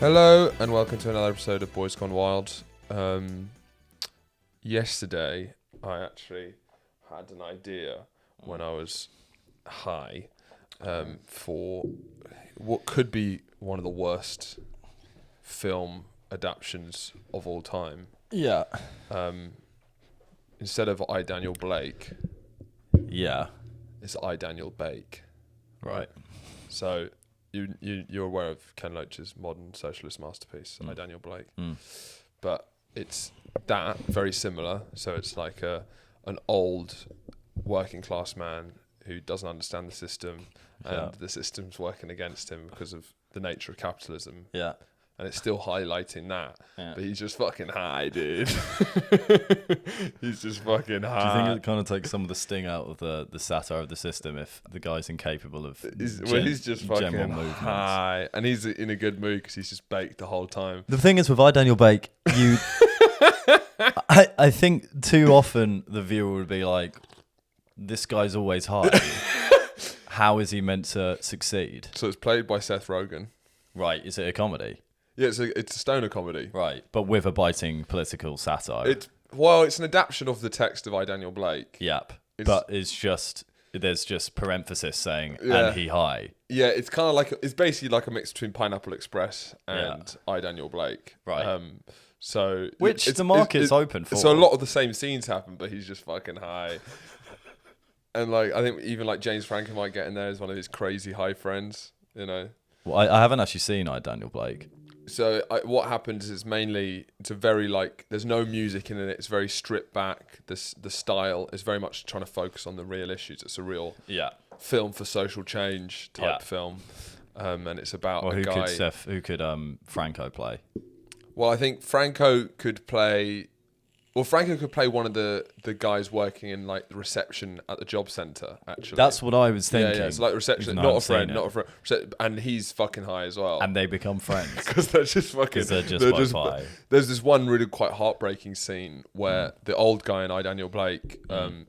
Hello and welcome to another episode of Boys Gone Wild. Yesterday I actually had an idea when I was high for what could be one of the worst film adaptations of all time. Yeah. Instead of I, Daniel Blake, Yeah. it's I, Daniel Bake. Right. So you're aware of Ken Loach's modern socialist masterpiece, I, Daniel Blake. But it's that, very similar. So it's like an old working class man who doesn't understand the system and the system's working against him because of the nature of capitalism. Yeah. And it's still highlighting that. Yeah. But he's just fucking high, dude. He's just fucking high. Do you think it kind of takes some of the sting out of the satire of the system if the guy's incapable of he's just fucking high. And he's in a good mood because he's just baked the whole time. The thing is with I, Daniel Bake, I think too often the viewer would be like, this guy's always high. How is he meant to succeed? So it's played by Seth Rogen. Right. Is it a comedy? Yeah, it's a stoner comedy. Right. But with a biting political satire. It's an adaptation of the text of I, Daniel Blake. Yep. But there's just parenthesis saying, and he high. Yeah, it's kind of like, it's basically like a mix between Pineapple Express and I, Daniel Blake. Right. So Which the market's open for. So a lot of the same scenes happen, but he's just fucking high. And like, I think even like James Franco might get in there as one of his crazy high friends, you know. Well, I haven't actually seen I, Daniel Blake. So what happens is mainly it's a very like there's no music in it. It's very stripped back. The style is very much trying to focus on the real issues. It's a real film for social change type film, and it's about a guy. Who could Franco play? Well, I think Franco could play. Well, Franco could play one of the guys working in like the reception at the job centre. Actually, that's what I was thinking. Yeah, it's like reception, not a friend, and he's fucking high as well. And they become friends because they're just fucking. They're just high. There's this one really quite heartbreaking scene where the old guy in I, Daniel Blake,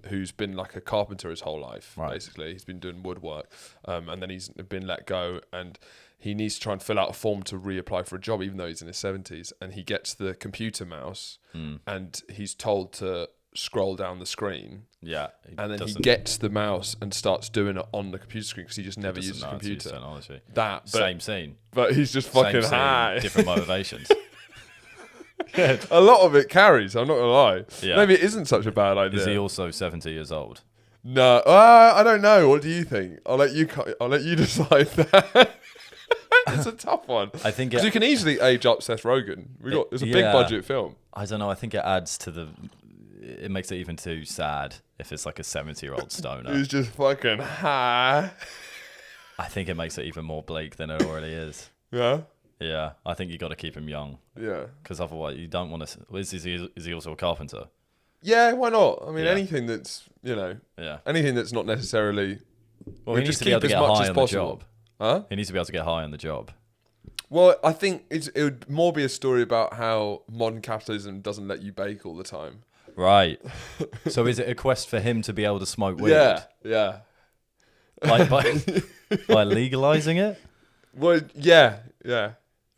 who's been like a carpenter his whole life, basically, he's been doing woodwork, and then he's been let go and. He needs to try and fill out a form to reapply for a job, even though he's in his 70s. And he gets the computer mouse, and he's told to scroll down the screen. Yeah, and then he gets the mouse and starts doing it on the computer screen because he just never uses the computer. Technology. Same scene, but he's just fucking high. Different motivations. Yeah, a lot of it carries. I'm not gonna lie. Yeah. Maybe it isn't such a bad idea. Is he also 70 years old? No, I don't know. What do you think? I'll let you decide that. It's a tough one. I think because you can easily age up Seth Rogen. It's a big budget film. I don't know. I think it adds to it makes it even too sad if it's like a 70-year-old stoner. He's just fucking high. I think it makes it even more bleak than it already is. Yeah. Yeah. I think you got to keep him young. Yeah. Because otherwise, you don't want to. Is he also a carpenter? Yeah. Why not? I mean, anything that's anything that's not necessarily. Well, he needs to be able to get high on the job. Huh? He needs to be able to get high on the job. Well, I think it would more be a story about how modern capitalism doesn't let you bake all the time. Right. So is it a quest for him to be able to smoke weed? Yeah. Like by legalizing it? Well, yeah.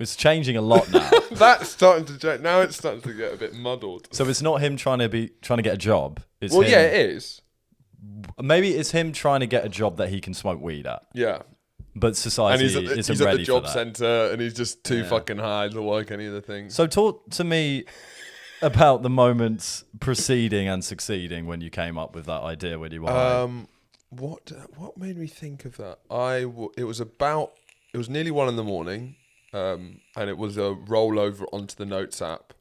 It's changing a lot now. That's starting to change. Now it's starting to get a bit muddled. So it's not him trying to get a job. It is. Maybe it's him trying to get a job that he can smoke weed at. Yeah. But society isn't ready for that. He's at the job centre and he's just too fucking high to work any of the things. So talk to me about the moments preceding and succeeding when you came up with that idea when you were high. What made me think of that? It was nearly 1 a.m, and it was a rollover onto the notes app.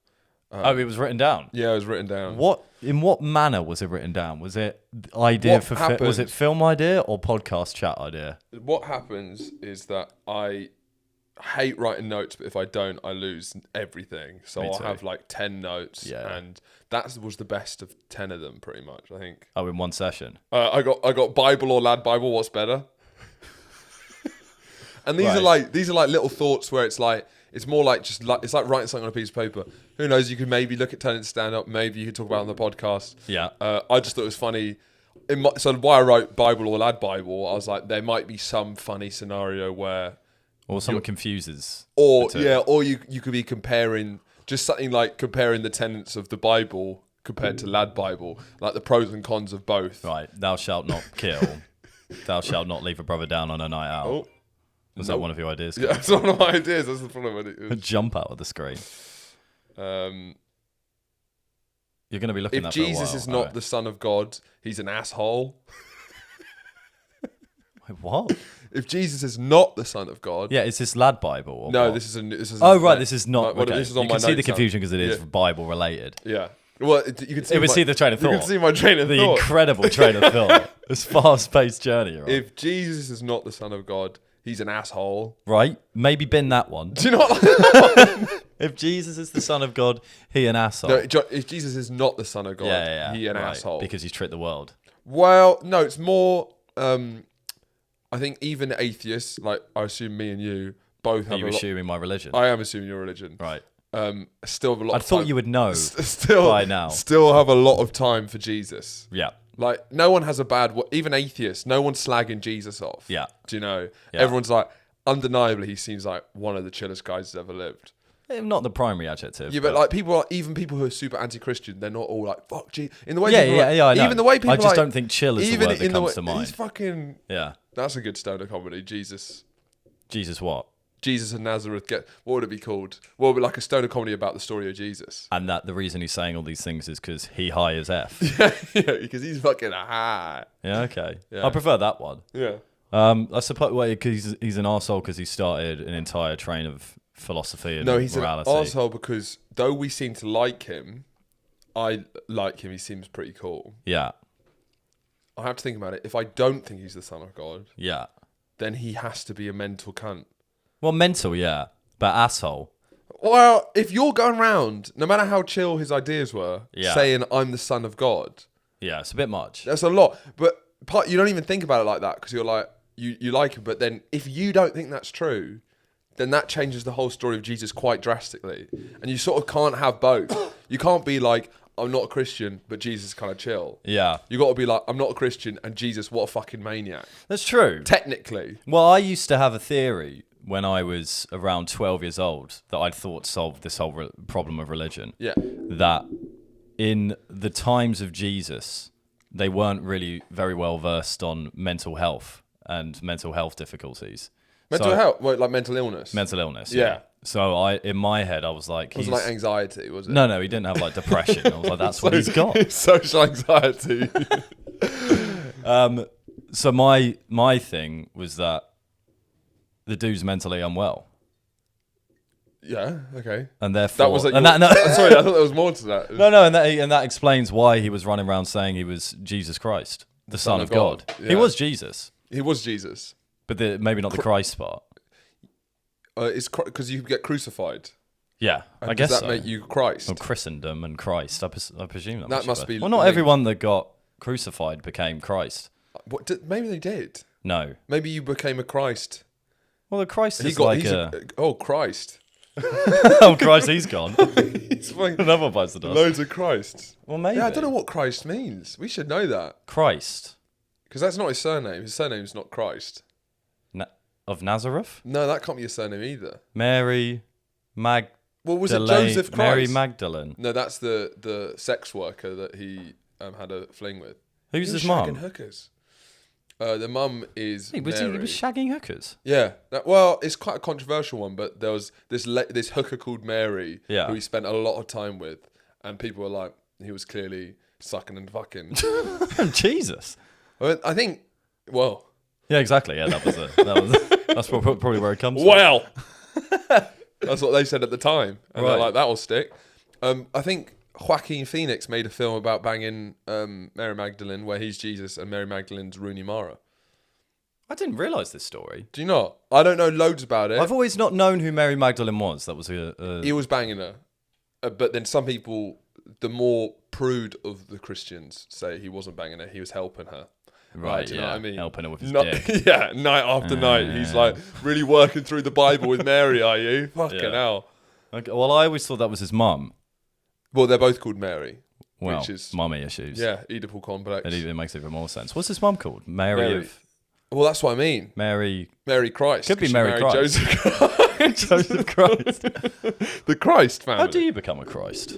It was written down? Yeah, it was written down. In what manner was it written down? Was it idea was it film idea or podcast chat idea? What happens is that I hate writing notes, but if I don't, I lose everything. So I'll have like 10 notes, and that was the best of 10 of them, pretty much, I think. Oh, in one session? I got Bible or Lad Bible, what's better? And these are like little thoughts where it's like, it's more like it's like writing something on a piece of paper. Who knows? You could maybe look at turning it stand up. Maybe you could talk about it on the podcast. Yeah. I just thought it was funny. So why I wrote Bible or Lad Bible, I was like, there might be some funny scenario where Or someone confuses. Or the two. yeah, or you could be comparing just something like comparing the tenets of the Bible compared to Lad Bible, like the pros and cons of both. Right. Thou shalt not kill. Thou shalt not leave a brother down on a night out. Oh, Was that one of your ideas? yeah, that's one of my ideas. That's the problem. Jump out of the screen. You're going to be looking If at that for a Jesus while. is not the Son of God, he's an asshole. Wait, what? If Jesus is not the Son of God, Yeah, is this Lad Bible? Or no, what? this is. Oh, right, this is not. Like, Okay. this is on You my can see the notes confusion because it is Yeah. Bible related. Yeah. Well, you can see. It would see the train of thought. You can see my train of The thought. incredible train of thought. This fast-paced journey, right? If Jesus is not the Son of God, he's an asshole. Right? Maybe bin that one. Do you know what? If Jesus is the Son of God, he an asshole. No, if Jesus is not the Son of God, he an right, asshole. because he's tricked the world. Well, no, it's more. I think even atheists, like I assume me and you, both Are have you a lot. assuming my religion? I am assuming your religion. Right. Still have a lot. I of thought time. you would know Still by now. Still have a lot of time for Jesus. Yeah. Like no one has a bad. Even atheists, no one's slagging Jesus off. Yeah. Do you know? Yeah. Everyone's like, undeniably, he seems like one of the chillest guys who's ever lived. Not the primary adjective. Yeah, but like even people who are super anti-Christian, they're not all like fuck Jesus. In the way, Yeah, people yeah, are like, yeah, I know. Even the way people, I just like, don't think chill is the even word that in the comes way, to mind. He's fucking. Yeah. That's a good stoner comedy. Jesus what? Jesus of Nazareth. What would it be called? What would it be like a stoner comedy about the story of Jesus? And that the reason he's saying all these things is because he high as F. Yeah, because he's fucking high. Yeah, okay. Yeah. I prefer that one. Yeah. I suppose because he's an arsehole because he started an entire train of philosophy and No, he's morality. an arsehole because though we seem to like him, I like him. He seems pretty cool. Yeah, I have to think about it. If I don't think he's the Son of God, yeah. then he has to be a mental cunt. Well, mental, yeah, but asshole. Well, if you're going round, no matter how chill his ideas were, Yeah. saying I'm the Son of God, Yeah, it's a bit much. that's a lot. But you don't even think about it like that because you're like, you like him. But then if you don't think that's true, then that changes the whole story of Jesus quite drastically. And you sort of can't have both. You can't be like, I'm not a Christian, but Jesus is kind of chill. Yeah, You got to be like, I'm not a Christian, and Jesus, what a fucking maniac. that's true. Technically. Well, I used to have a theory when I was around 12 years old that I'd thought solved this whole problem of religion. Yeah. That in the times of Jesus, they weren't really very well versed on mental health and mental health difficulties. Mental health? Well, like mental illness? Mental illness. Yeah. So in my head, I was like, It was like anxiety, was it? no, he didn't have like depression. I was like, that's what he's got. Social anxiety. So my thing was that the dude's mentally unwell, Yeah, okay. and therefore That was like and your- that, no, Sorry, I thought there was more to that. no, and that explains why he was running around saying he was Jesus Christ, the Son of God. Yeah. He was Jesus, He was Jesus. but maybe not the Christ part. It's because you get crucified. Yeah, And I guess does that so. make you Christ? Well, Christendom and Christ. I presume that, That must be Well, not linked. everyone that got crucified became Christ. Maybe they did. No. Maybe you became a Christ. Well, the Christ He is got. like Oh, Christ. oh, Christ, he's gone. He's fucking Another bites the dust. loads of Christs. Well, maybe. Yeah, I don't know what Christ means. We should know that Christ because that's not his surname. His surname's not Christ. of Nazareth, No, that can't be his surname either. Mary Magdalene. Well, was it Joseph Christ? Mary Magdalene. No, that's the sex worker that he had a fling with. Who's He was his shagging mum? hookers. The mum is He Mary. was shagging hookers. Yeah. Well, it's quite a controversial one, but there was this hooker called Mary Yeah. who he spent a lot of time with, and people were like, he was clearly sucking and fucking. Jesus. I think. Well. Yeah, exactly. Yeah, that's probably where it comes from. Well. That's what they said at the time, and they're Right. like, "That'll stick." I think Joaquin Phoenix made a film about banging Mary Magdalene, where he's Jesus and Mary Magdalene's Rooney Mara. I didn't realise this story. Do you not? I don't know loads about it. I've always not known who Mary Magdalene was. That was He was banging her, but then some people, the more prude of the Christians, say he wasn't banging her; he was helping her. right. Do you Yeah, know what I mean? helping her with his No- dick. Yeah, night after night, he's like really working through the Bible with Mary. Are you? Fucking Yeah. hell. Okay, well, I always thought that was his mum. Well, they're both called Mary. Well, Which is- mummy issues. Yeah, Oedipal complex. It even makes even more sense. What's his mum called? Mary. Mary. Of Well, that's what I mean. Mary Christ. Could be 'cause she Mary married Christ. Joseph Christ. Joseph Christ. The Christ family. How do you become a Christ?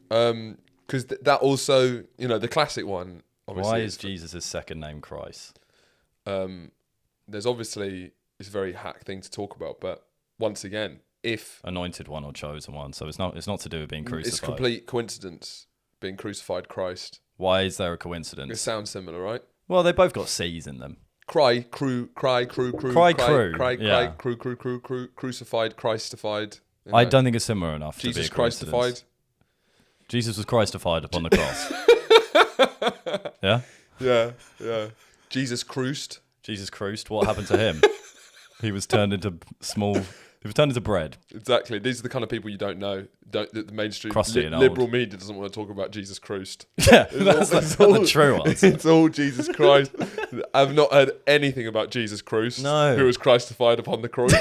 Because that also, the classic one. Obviously, Why is Jesus' second name Christ? There's obviously it's a very hack thing to talk about, but once again, if Anointed one or chosen one, so it's not to do with being crucified. it's complete coincidence being crucified Christ. Why is there a It coincidence? sounds similar, right? Well, they both got C's in them. Cry, crew, Cry, crew, yeah. crew, crucified, Christified. I don't think it's similar enough Jesus to be a coincidence. Christified. Jesus was Christified upon the cross. Yeah? Yeah. Jesus cruised. Jesus Christ, what happened to him? He was turned into bread. Exactly. These are the kind of people you don't know. The mainstream Crusty and liberal old. media doesn't want to talk about Jesus Christ. Yeah, that's not the true ones. It's all Jesus Christ. I've not heard anything about Jesus Christ, No. who was Christified upon the cross.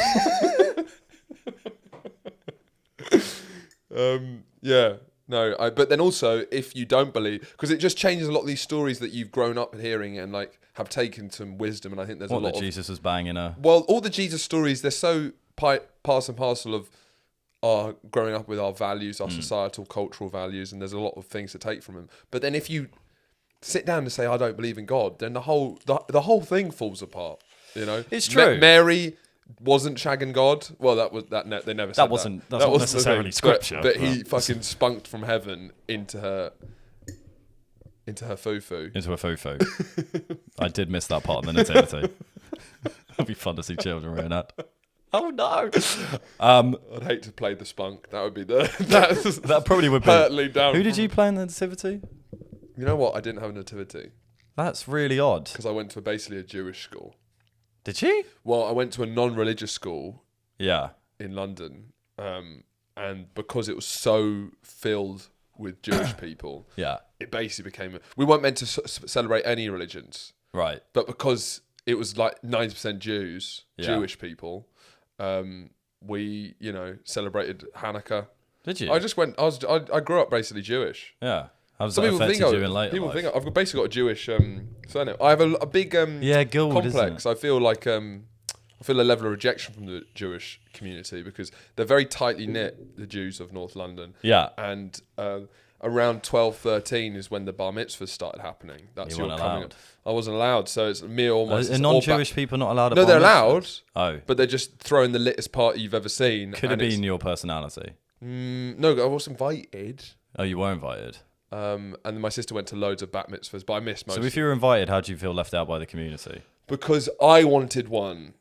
Yeah. No, but then also, if you don't believe, because it just changes a lot of these stories that you've grown up hearing and like have taken some wisdom, and I think there's a lot of Jesus was banging her. Well, all the Jesus stories, they're so part and parcel of our growing up with our values, our societal, cultural values, and there's a lot of things to take from them. But then if you sit down and say, I don't believe in God, then the whole thing falls apart, It's true. Mary wasn't shagging God. Well, they never said that. That's not necessarily scripture. But he fucking spunked from heaven into her foo-foo. Into a foo-foo. I did miss that part of the nativity. It'd be fun to see children wearing that. Oh no! I'd hate to play the spunk. That would be that probably would be hurtling down. Who did you play in the nativity? You know what? I didn't have a nativity That's really odd. because I went to basically a Jewish school. Did you? Well, I went to a non-religious school Yeah. in London, and because it was so filled with Jewish people, Yeah. it basically became. We weren't meant to celebrate any religions, Right. but because it was like 90% Yeah. Jewish people, we celebrated Hanukkah. Did you? I just went. I grew up basically Jewish. Yeah. How does Some that people affect think you in later people life? think I've basically got a Jewish surname. I have a big Gould, complex. isn't it? I feel like I feel a level of rejection from the Jewish community because they're very tightly knit, the Jews of North London. Yeah. And around 12, 13 is when the bar mitzvahs started happening. That's You your weren't coming. allowed. I wasn't allowed, so it's me or my Are sister. non-Jewish people not allowed? No, they're allowed. Oh, But they're just throwing the littest party you've ever seen. could have been your personality. No, I was invited. Oh, you were invited. And then my sister went to loads of bat mitzvahs, but I missed most. So if you were invited, how do you feel left out by the community? Because I wanted one.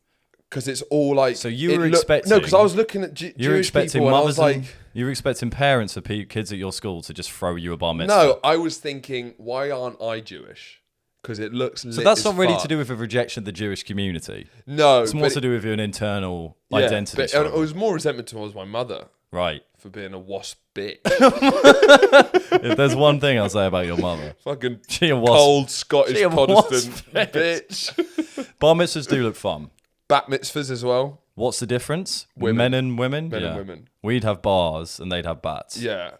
Because it's all like. So you were expecting. No, because I was looking at You were Jewish expecting people, and I mothers was like, you were expecting parents of kids at your school to just throw you a bar mitzvah. no, I was thinking, why aren't I Jewish? Because it looks. So that's not really to do with a rejection of the Jewish community. No, It's more to do with an internal identity. But struggle. it was more resentment towards my mother Right. for being a wasp bitch. If there's one thing I'll say about your mother, Fucking she a wasp. cold Scottish She a Protestant wasp bitch. Bar mitzvahs do look fun. Bat mitzvahs as well. What's the difference? Women. Men and women? Men Yeah. and women. We'd have bars and they'd have bats. Yeah.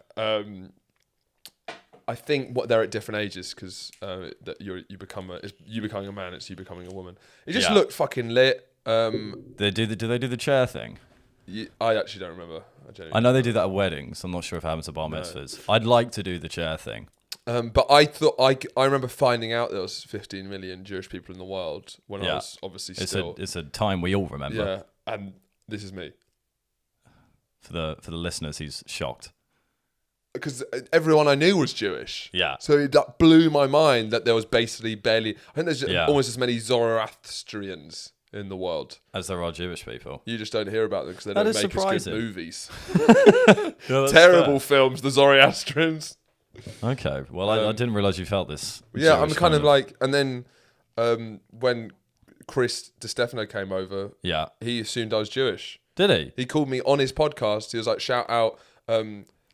I think they're at different ages because that you becoming a man, it's you becoming a woman. It just Yeah. looked fucking lit. Do they do the chair thing? I actually don't remember. I know they do that at weddings. I'm not sure if it happens at bar mitzvahs. I'd like to do the chair thing. But I thought I remember finding out there was 15 million Jewish people in the world when I was obviously still. It's a time we all remember. Yeah, and this is me. For the listeners, he's shocked. Because everyone I knew was Jewish. Yeah. So that blew my mind that there was basically barely. I think there's Yeah. almost as many Zoroastrians in the world. As there are Jewish people. You just don't hear about them because they That don't is make surprising. as good movies. Yeah, that's Terrible films, the Zoroastrians. fair. Okay. Well, I didn't realise you felt this. Yeah, I'm Jewish kind of like, and then when Chris DiStefano came over, Yeah. he assumed I was Jewish. Did he? He called me on his podcast. He was like, shout out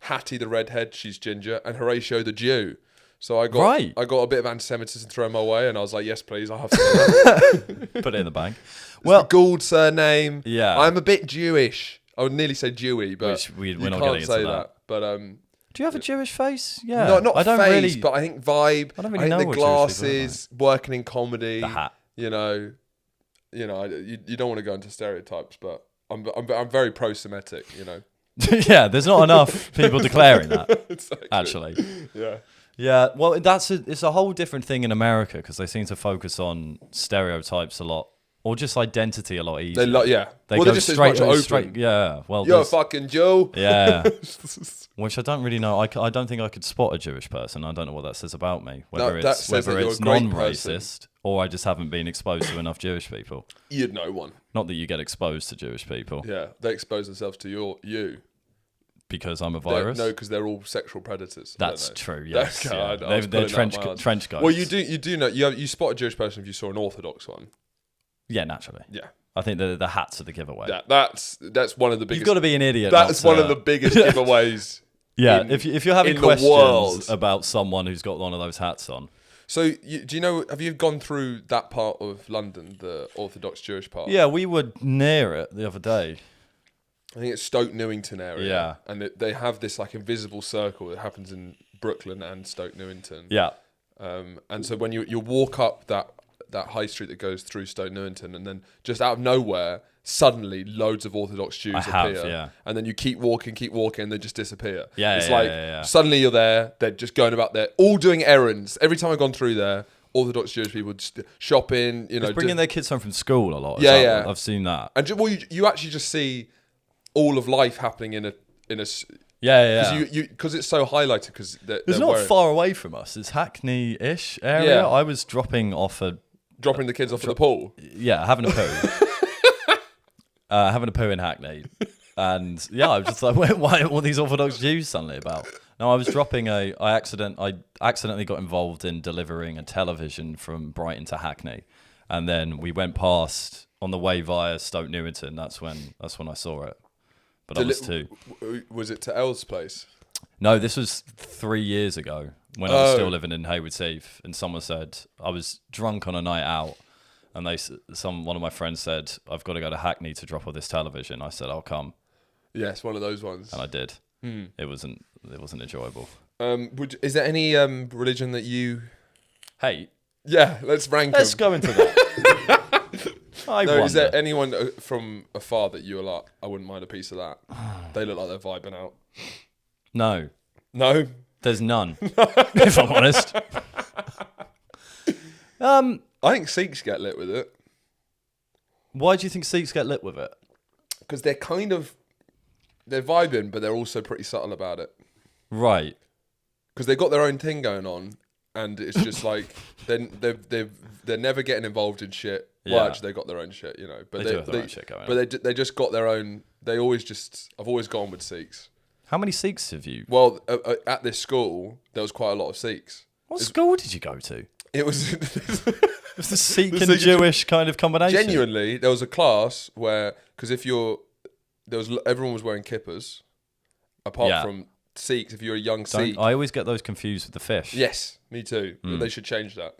Hattie the redhead, she's ginger, and Horatio the Jew. So I got a bit of anti-Semitism thrown my way, and I was like, yes, please, I'll have some. Put it in the bank. Well, the Gould surname. Yeah. I'm a bit Jewish. I would nearly say Jewy, but we're you not can't getting into say that. But Do you have a Jewish face? Yeah. not I don't face, really, but I think vibe. I don't really I know think the what Jewish people are glasses, working in comedy. The hat. You know, you know, you don't want to go into stereotypes, but I'm very pro-Semitic, you know. Yeah, there's not enough people declaring that, Exactly. actually. Yeah. Yeah, well, it's a whole different thing in America because they seem to focus on stereotypes a lot, or just identity a lot easier. They go just straight, as much straight. open. Yeah, well, You're a fucking Jew. Yeah, which I don't really know. I don't think I could spot a Jewish person. I don't know what that says about me. Whether it's non-racist or I just haven't been exposed to enough Jewish people. You'd know one. Not that you get exposed to Jewish people. Yeah, they expose themselves to you. Because I'm a virus? No, because they're all sexual predators. That's true. Yes, yeah. They're trench coats. Well, you do know you spot a Jewish person if you saw an Orthodox one. Yeah, naturally. Yeah, I think the hats are the giveaway. Yeah, that's one of the biggest. You've got to be an idiot. That's one of the biggest giveaways. Yeah, if you're having questions about someone who's got one of those hats on. So do you know? Have you gone through that part of London, the Orthodox Jewish part? Yeah, we were near it the other day. I think it's Stoke Newington area. Yeah. And they have this like invisible circle that happens in Brooklyn and Stoke Newington. Yeah. And so when you walk up that high street that goes through Stoke Newington, and then just out of nowhere, suddenly loads of Orthodox Jews appear. Yeah. And then you keep walking, and they just disappear. Yeah. It's like suddenly you're there, they're just going about there, all doing errands. Every time I've gone through there, Orthodox Jewish people just shopping, you know. Just bringing their kids home from school a lot. Yeah. I've seen that. And you actually just see all of life happening in a yeah because it's so highlighted because it's not far away from us. It's Hackney-ish area. Yeah. I was dropping the kids off at the pool. Yeah, having a poo. Having a poo in Hackney, and yeah, I was just like, what are these Orthodox Jews suddenly about? No, I was dropping I accidentally got involved in delivering a television from Brighton to Hackney, and then we went past on the way via Stoke Newington. That's when I saw it. But I was 2. Was it to Elle's place? No, this was 3 years ago when I was still living in Haywards Heath, and someone said I was drunk on a night out, and one of my friends said I've got to go to Hackney to drop off this television. I said I'll come. Yes, one of those ones. And I did. It wasn't enjoyable. Is there any religion that you hate? Yeah, let's rank. Let's go into that. Is there anyone from afar that you are like, I wouldn't mind a piece of that? They look like they're vibing out. No. There's none. If I'm honest. I think Sikhs get lit with it. Why do you think Sikhs get lit with it? Because they're vibing, but they're also pretty subtle about it. Right. Because they've got their own thing going on, and it's just like they're never getting involved in shit. Yeah. Well, actually, they got their own shit, you know. But they do have their own shit going on. But they just got their own. I've always gone with Sikhs. How many Sikhs have you? Well, at this school, there was quite a lot of Sikhs. What school did you go to? It was. It was the Sikh and Jewish kind of combination. Genuinely, there was a class where, because everyone was wearing kippas, apart from Sikhs. If you're a young Sikh, I always get those confused with the fish. Yes, me too. But they should change that.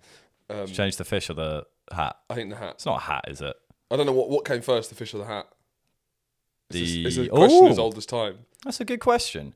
Change the fish or the hat. I think the hat. It's not a hat, is it? I don't know what came first, the fish or the hat. It's a question as old as time. That's a good question.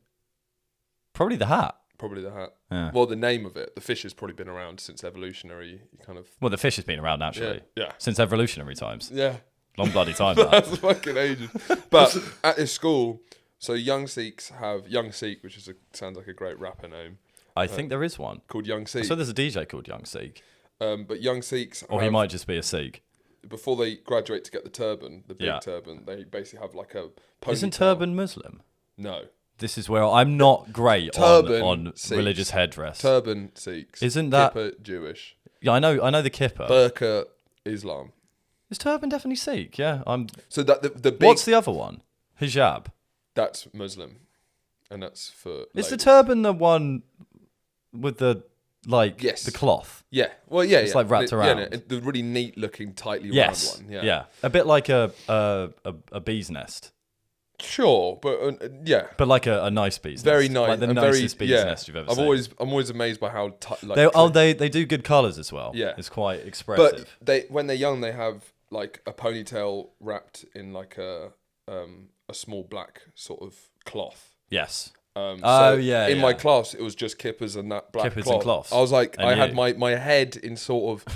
Probably the hat. Probably the hat. Yeah. Well, the name of it. The fish has probably been around since evolutionary kind of. Well, the fish has been around naturally. Yeah. Since evolutionary times. Yeah. Long bloody time. That's fucking ages. But at this school, so young Sikhs have Young Sikh, which sounds like a great rapper name. I think there is one called Young Sikh. So there's a DJ called Young Sikh. But Young Sikhs, or he might just be a Sikh. Before they graduate to get the turban, the big turban, they basically have like a ponytail. Isn't turban Muslim? No. This is where I'm not great on religious headdress. Turban Sikhs. Isn't that Kippa Jewish? Yeah, I know the kippa. Burqa Islam. Is turban definitely Sikh? Yeah, So that the big. What's the other one? Hijab. That's Muslim, and that's for. Is the turban the one with the the cloth? Yeah. Well, yeah. It's like wrapped around. Yeah, the really neat looking, tightly round one. Yeah. A bit like a bee's nest. Sure, but yeah. But like a nice bee's very nest. nice. Like the nicest bee's nest you've ever seen. I'm always amazed by how they do good colours as well. Yeah. It's quite expressive. But when they're young, they have like a ponytail wrapped in like a small black sort of cloth. Yes. In my my class, it was just kippas and that black kippas cloth. and cloths. I was like, I had my head in sort of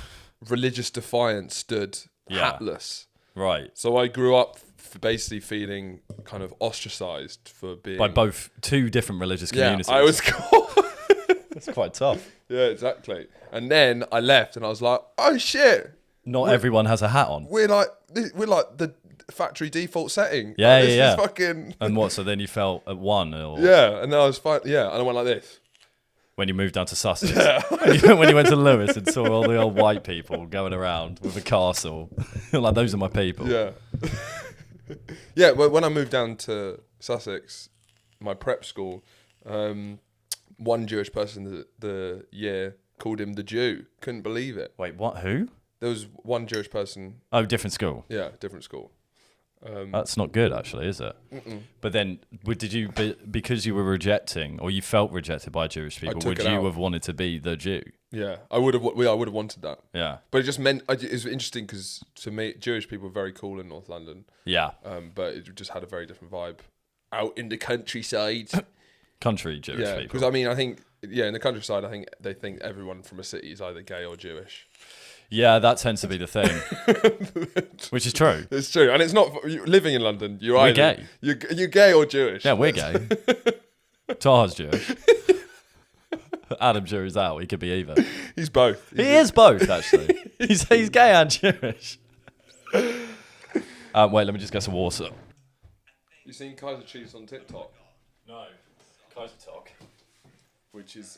religious defiance stood hatless. Right. So I grew up basically feeling kind of ostracized for being... By both two different religious communities. Yeah, I was called... That's quite tough. Yeah, exactly. And then I left and I was like, oh shit. Not everyone has a hat on. We're like the factory default setting. Yeah, like, this is fucking... And what, so then you felt at one? Or Yeah, and then I was fine. Yeah, and I went like this. when you moved down to Sussex? Yeah. When you went to Lewis and saw all the old white people going around with a castle. You're like, those are my people. Yeah. Yeah, well, when I moved down to Sussex, my prep school, one Jewish person the year called him the Jew. Couldn't believe it. Wait, what? Who? There was one Jewish person. Oh, different school. Yeah, different school. That's not good, actually, is it? But then, did you, because you were rejecting, or you felt rejected by Jewish people, would you have wanted to be the Jew? Yeah, I would have. I would have wanted that. Yeah. But it just meant it was interesting because to me, Jewish people were very cool in North London. Yeah. But it just had a very different vibe out in the countryside. Country Jewish Yeah, people. because I think in the countryside, I think they think everyone from a city is either gay or Jewish. Yeah, that tends to be the thing, which is true. It's true, and it's not living in London. We're either gay. You're gay or Jewish. Yeah, we're gay. Tahar's Jewish. Adam Jury's out. He could be either. He's both. He is both, actually. He's gay and Jewish. Wait, let me just get some water. You seen Kaiser Chiefs on TikTok? No, Kaiser Talk. Which is...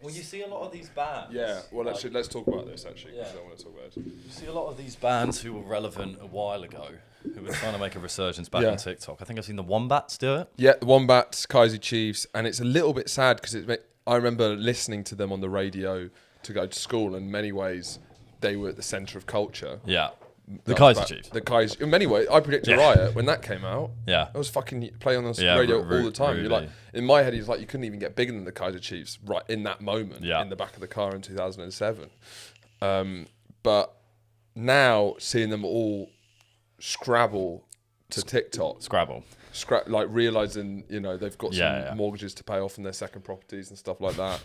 Well, you see a lot of these bands. Yeah, well, actually, let's talk about this, actually, because I want to talk about it. You see a lot of these bands who were relevant a while ago, who were trying to make a resurgence back on TikTok. I think I've seen the Wombats do it. Yeah, the Wombats, Kaiser Chiefs, and it's a little bit sad because I remember listening to them on the radio to go to school, and in many ways, they were at the centre of culture. Yeah. The Kaiser Chiefs. The Kaiser. In many ways, I Predict a Riot, when that came out, yeah, I was fucking playing on the radio all the time. You're like, in my head, he's like, you couldn't even get bigger than the Kaiser Chiefs right in that moment in the back of the car in 2007. But now seeing them all scrabble to TikTok, like realizing they've got some mortgages to pay off and their second properties and stuff like that.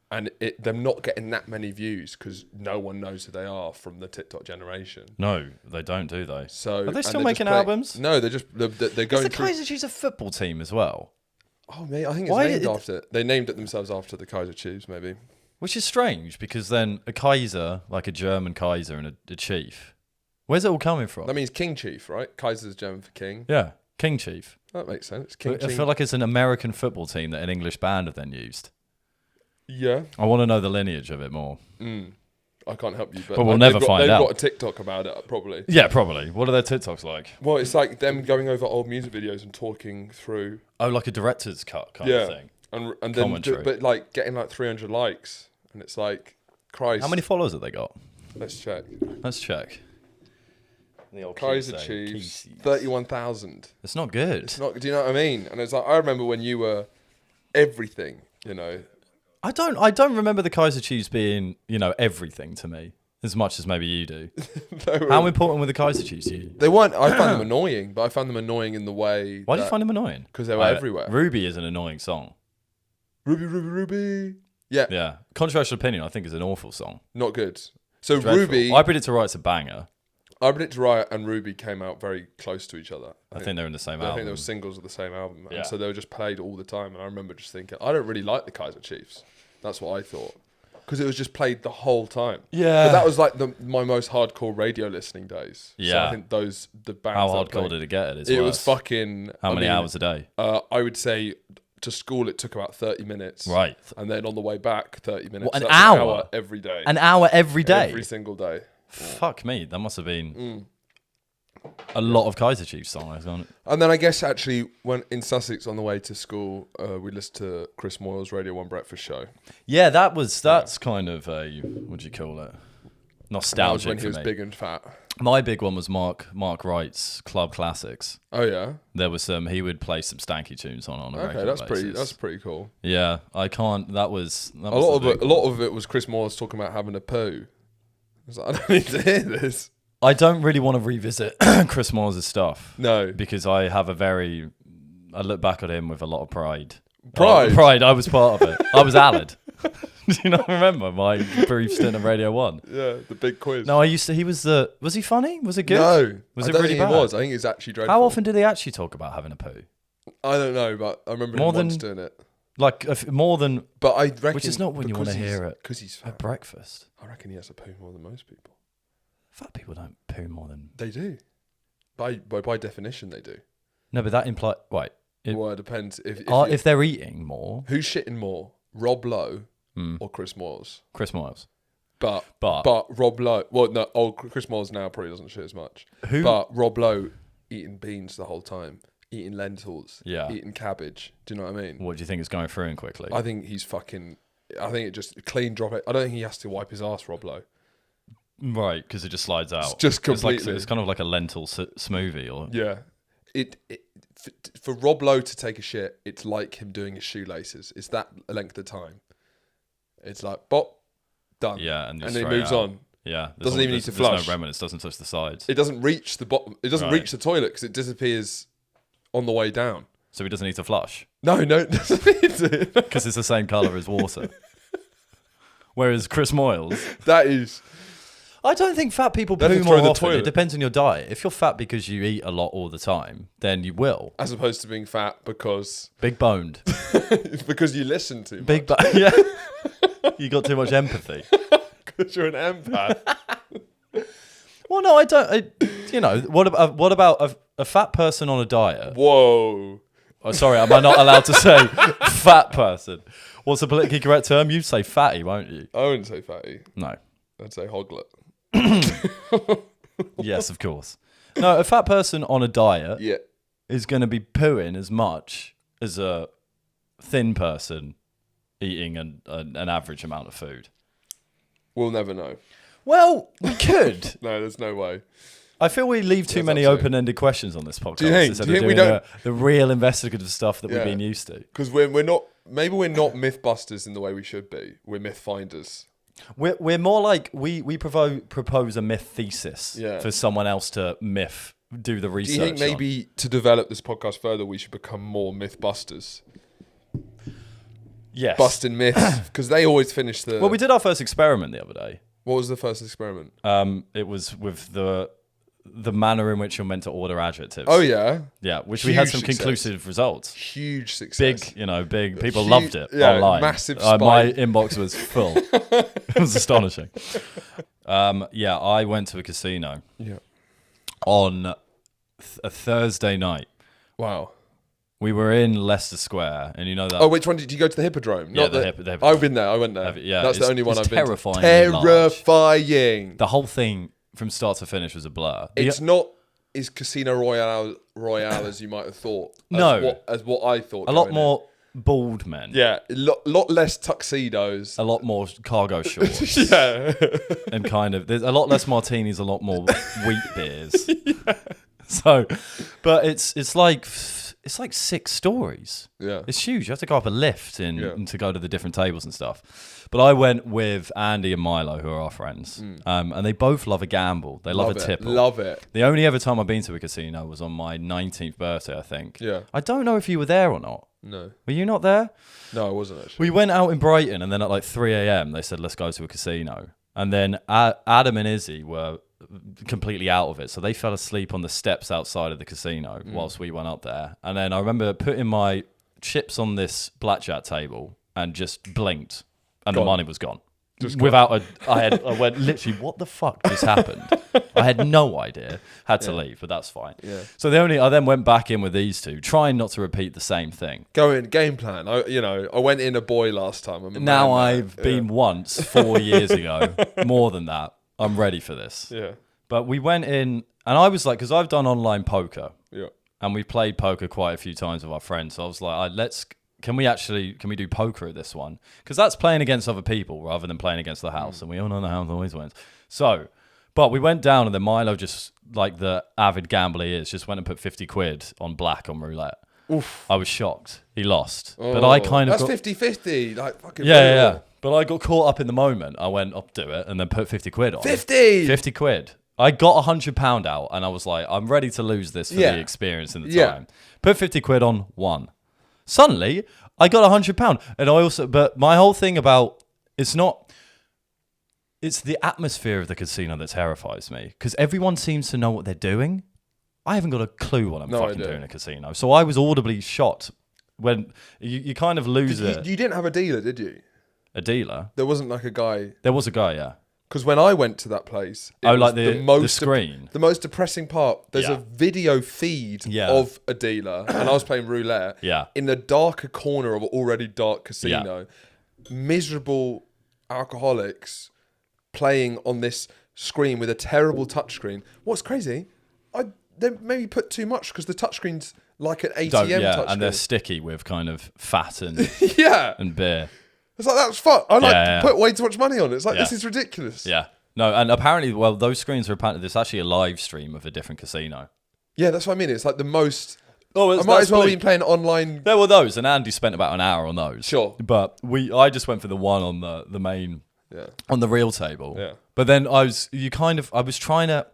And them not getting that many views because no one knows who they are from the TikTok generation. No, they don't, do they? So are they still making albums? No, they're going. Is the Kaiser Chiefs a football team as well? Oh, mate, I think it's named after it. They named it themselves after the Kaiser Chiefs, maybe. Which is strange because then a Kaiser, like a German Kaiser and a chief, where's it all coming from? That means King Chief, right? Kaiser's German for king. Yeah, King Chief. That makes sense. King I feel like it's an American football team that an English band have then used. Yeah. I want to know the lineage of it more. I can't help you, but we'll never find out. They've got a TikTok about it, probably. Yeah, probably. What are their TikToks like? Well, it's like them going over old music videos and talking through. Oh, like a director's cut kind of thing. And then, but like getting like 300 likes, and it's like, Christ. How many followers have they got? Let's check. The old Kaiser Chiefs, 31,000. It's not good. It's not. Do you know what I mean? And it's like, I remember when you were everything. I don't remember the Kaiser Chiefs being, everything to me as much as maybe you do. How important were the Kaiser Chiefs to you? They weren't. I found them annoying, but I found them annoying in the way. Why did you find them annoying? Because they were everywhere. Ruby is an annoying song. Ruby, Ruby, Ruby. Yeah. Yeah. Controversial opinion, I think, is an awful song. Not good. So Dreadful. Ruby. I Predict a Riot's a banger. I Predict a Riot and Ruby came out very close to each other. I think they're in the same album. I think they were singles of the same album. Yeah. And so they were just played all the time. And I remember just thinking, I don't really like the Kaiser Chiefs. That's what I thought. Because it was just played the whole time. Yeah. But that was like my most hardcore radio listening days. Yeah. So I think the bands. How hardcore did it get? It was fucking. How many hours a day? I would say to school it took about 30 minutes. Right. And then on the way back, 30 minutes. What, an hour every day. An hour every day? Every single day. Fuck me. That must have been a lot of Kaiser Chiefs songs. And then I guess actually when in Sussex on the way to school, we listened to Chris Moyle's Radio 1 breakfast show. Yeah, that's kind of a, what do you call it? Nostalgic. That was when he was big and fat. My big one was Mark Wright's Club Classics. Oh yeah. There was he would play some stanky tunes on a regular basis. That's pretty cool. Yeah, I can't. A lot of it was Chris Moyle's talking about having a poo. I was like, I don't need to hear this. I don't really want to revisit Chris Moyle's stuff. No. Because I look back at him with a lot of pride. Pride? Pride, I was part of it. I was Alad. Do you not remember my brief stint on Radio 1? Yeah, the big quiz. No, was he funny? Was it good? No. Was I it don't really think bad? it was. I think it's actually dreadful. How often do they actually talk about having a poo? I don't know, but I remember More him once than- doing it. Like, more than... But I reckon... Which is not when you want to hear it. Because he's fat. At breakfast. I reckon he has to poo more than most people. Fat people don't poo more than... They do. By definition, they do. No, but that implies... Wait. Well, it depends. If they're eating more... Who's shitting more? Rob Lowe Hmm. or Chris Moyles? Chris Moyles. But Rob Lowe... Well, no, Chris Moyles now probably doesn't shit as much. Who? But Rob Lowe eating beans the whole time. Eating lentils. Yeah. Eating cabbage. Do you know what I mean? What do you think is going through him quickly? I think he's fucking... I think it just clean drop it. I don't think he has to wipe his ass, Rob Lowe. Right, because it just slides out. It's just completely... It's kind of like a lentil smoothie. Or Yeah. For Rob Lowe to take a shit, it's like him doing his shoelaces. It's that length of time. It's like, bop, done. Yeah, and then he straight moves out. on. Yeah. Doesn't even need to There's flush. no remnants, doesn't touch the sides. It doesn't reach the bottom. It doesn't Right. reach the toilet because it disappears on the way down. So he doesn't need to flush. No, it doesn't need to. Because it's the same colour as water. Whereas Chris Moyles... That is... I don't think fat people They have poo to more throw the often. toilet. It depends on your diet. If you're fat because you eat a lot all the time, then you will. As opposed to being fat because... Big boned. because you listen to Big bone. Yeah. You got too much empathy. Because you're an empath. Well, no, I don't. What about a fat person on a diet? Whoa. Oh, sorry, am I not allowed to say fat person? What's the politically correct term? You'd say fatty, won't you? I wouldn't say fatty. No. I'd say hoglet. Yes, of course. No, a fat person on a diet Yeah. is going to be pooing as much as a thin person eating an average amount of food. We'll never know. Well, we could. No, there's no way. I feel we leave too Yes, many absolutely. open-ended questions on this podcast. Do you think? Instead Do you of think we doing don't- the real investigative stuff that we've Yeah. been used to. Because we're not... Maybe we're not mythbusters in the way we should be. We're myth finders. We're more like we propose a myth thesis Yeah. for someone else to do the Do research. you think on. maybe to develop this podcast further, we should become more mythbusters? Yes. Busting myths. Because they always finish the... Well, we did our first experiment the other day. What was the first experiment? It was with the manner in which you're meant to order adjectives. Oh, yeah. Yeah, which we had Huge some success. conclusive results. Huge success. Big. People Huge- loved it yeah, online. massive My spike. inbox was full. It was astonishing. I went to a casino Yeah. on a Thursday night. Wow. We were in Leicester Square, and you know that. Oh, which one did you go to? The Hippodrome? Yeah, Not the Hippodrome. I've been there. I went there. Yeah, That's the it's- only one it's I've been to. terrifyingly large. Terrifying. The whole thing from start to finish was a blur. It's not as Casino Royale as you might have thought. No. As what I thought. A lot going more bald men. in. Yeah, a lot less tuxedos. A lot more cargo shorts. Yeah. And kind of there's a lot less martinis, a lot more wheat beers. So, but it's like 6 stories. Yeah. It's huge. You have to go up a lift Yeah. and to go to the different tables and stuff. But I went with Andy and Milo, who are our friends, and they both love a gamble. They love a tipple. Love it. The only ever time I've been to a casino was on my 19th birthday, I think. Yeah. I don't know if you were there or not. No. Were you not there? No, I wasn't actually. We went out in Brighton, and then at like 3 a.m. they said, let's go to a casino. And then Adam and Izzy were completely out of it. So they fell asleep on the steps outside of the casino whilst we went up there. And then I remember putting my chips on this blackjack table and just blinked, and Gone. the money was gone. Just Without I went literally, what the fuck just happened? I had no idea. Had to leave, but that's fine. Yeah. So I then went back in with these two, trying not to repeat the same thing. Game plan. I went in a boy last time. I'm a Now man I've been once 4 years ago. More than that. I'm ready for this. Yeah. But we went in, and I was like, because I've done online poker, Yeah. and we've played poker quite a few times with our friends. So I was like, can we do poker at this one? Because that's playing against other people rather than playing against the house. And we all know the house always wins. So, but we went down, and then Milo, just like the avid gambler he is, just went and put 50 quid on black on roulette. Oof. I was shocked. He lost. But I kind of That's 50-50. Like fucking yeah. But I got caught up in the moment. I went, I'll do it, and then put 50 quid on. 50 quid. I got £100 out, and I was like, I'm ready to lose this for the experience and the time. Put 50 quid on, won. Suddenly, I got £100, and but my whole thing about it's the atmosphere of the casino that terrifies me because everyone seems to know what they're doing. I haven't got a clue what I'm fucking doing in a casino, so I was audibly shocked when you kind of lose it. You didn't have a dealer, did you? A dealer? There wasn't like a guy. There was a guy, yeah. Because when I went to that place, like the screen. The most depressing part. There's a video feed of a dealer, and I was playing roulette. In the darker corner of an already dark casino, miserable alcoholics playing on this screen with a terrible touchscreen. What's crazy? They maybe put too much because the touchscreen's like an ATM touchscreen, and they're sticky with kind of fat and and beer. It's like, that's fun. I put way too much money on it. It's like, this is ridiculous. Yeah. No, and apparently, those screens are apparently, there's actually a live stream of a different casino. Yeah, that's what I mean. It's like the most... I might as well be playing online... There were those, and Andy spent about an hour on those. Sure. But I just went for the one on the main... on the real table. Yeah. But then I was trying to...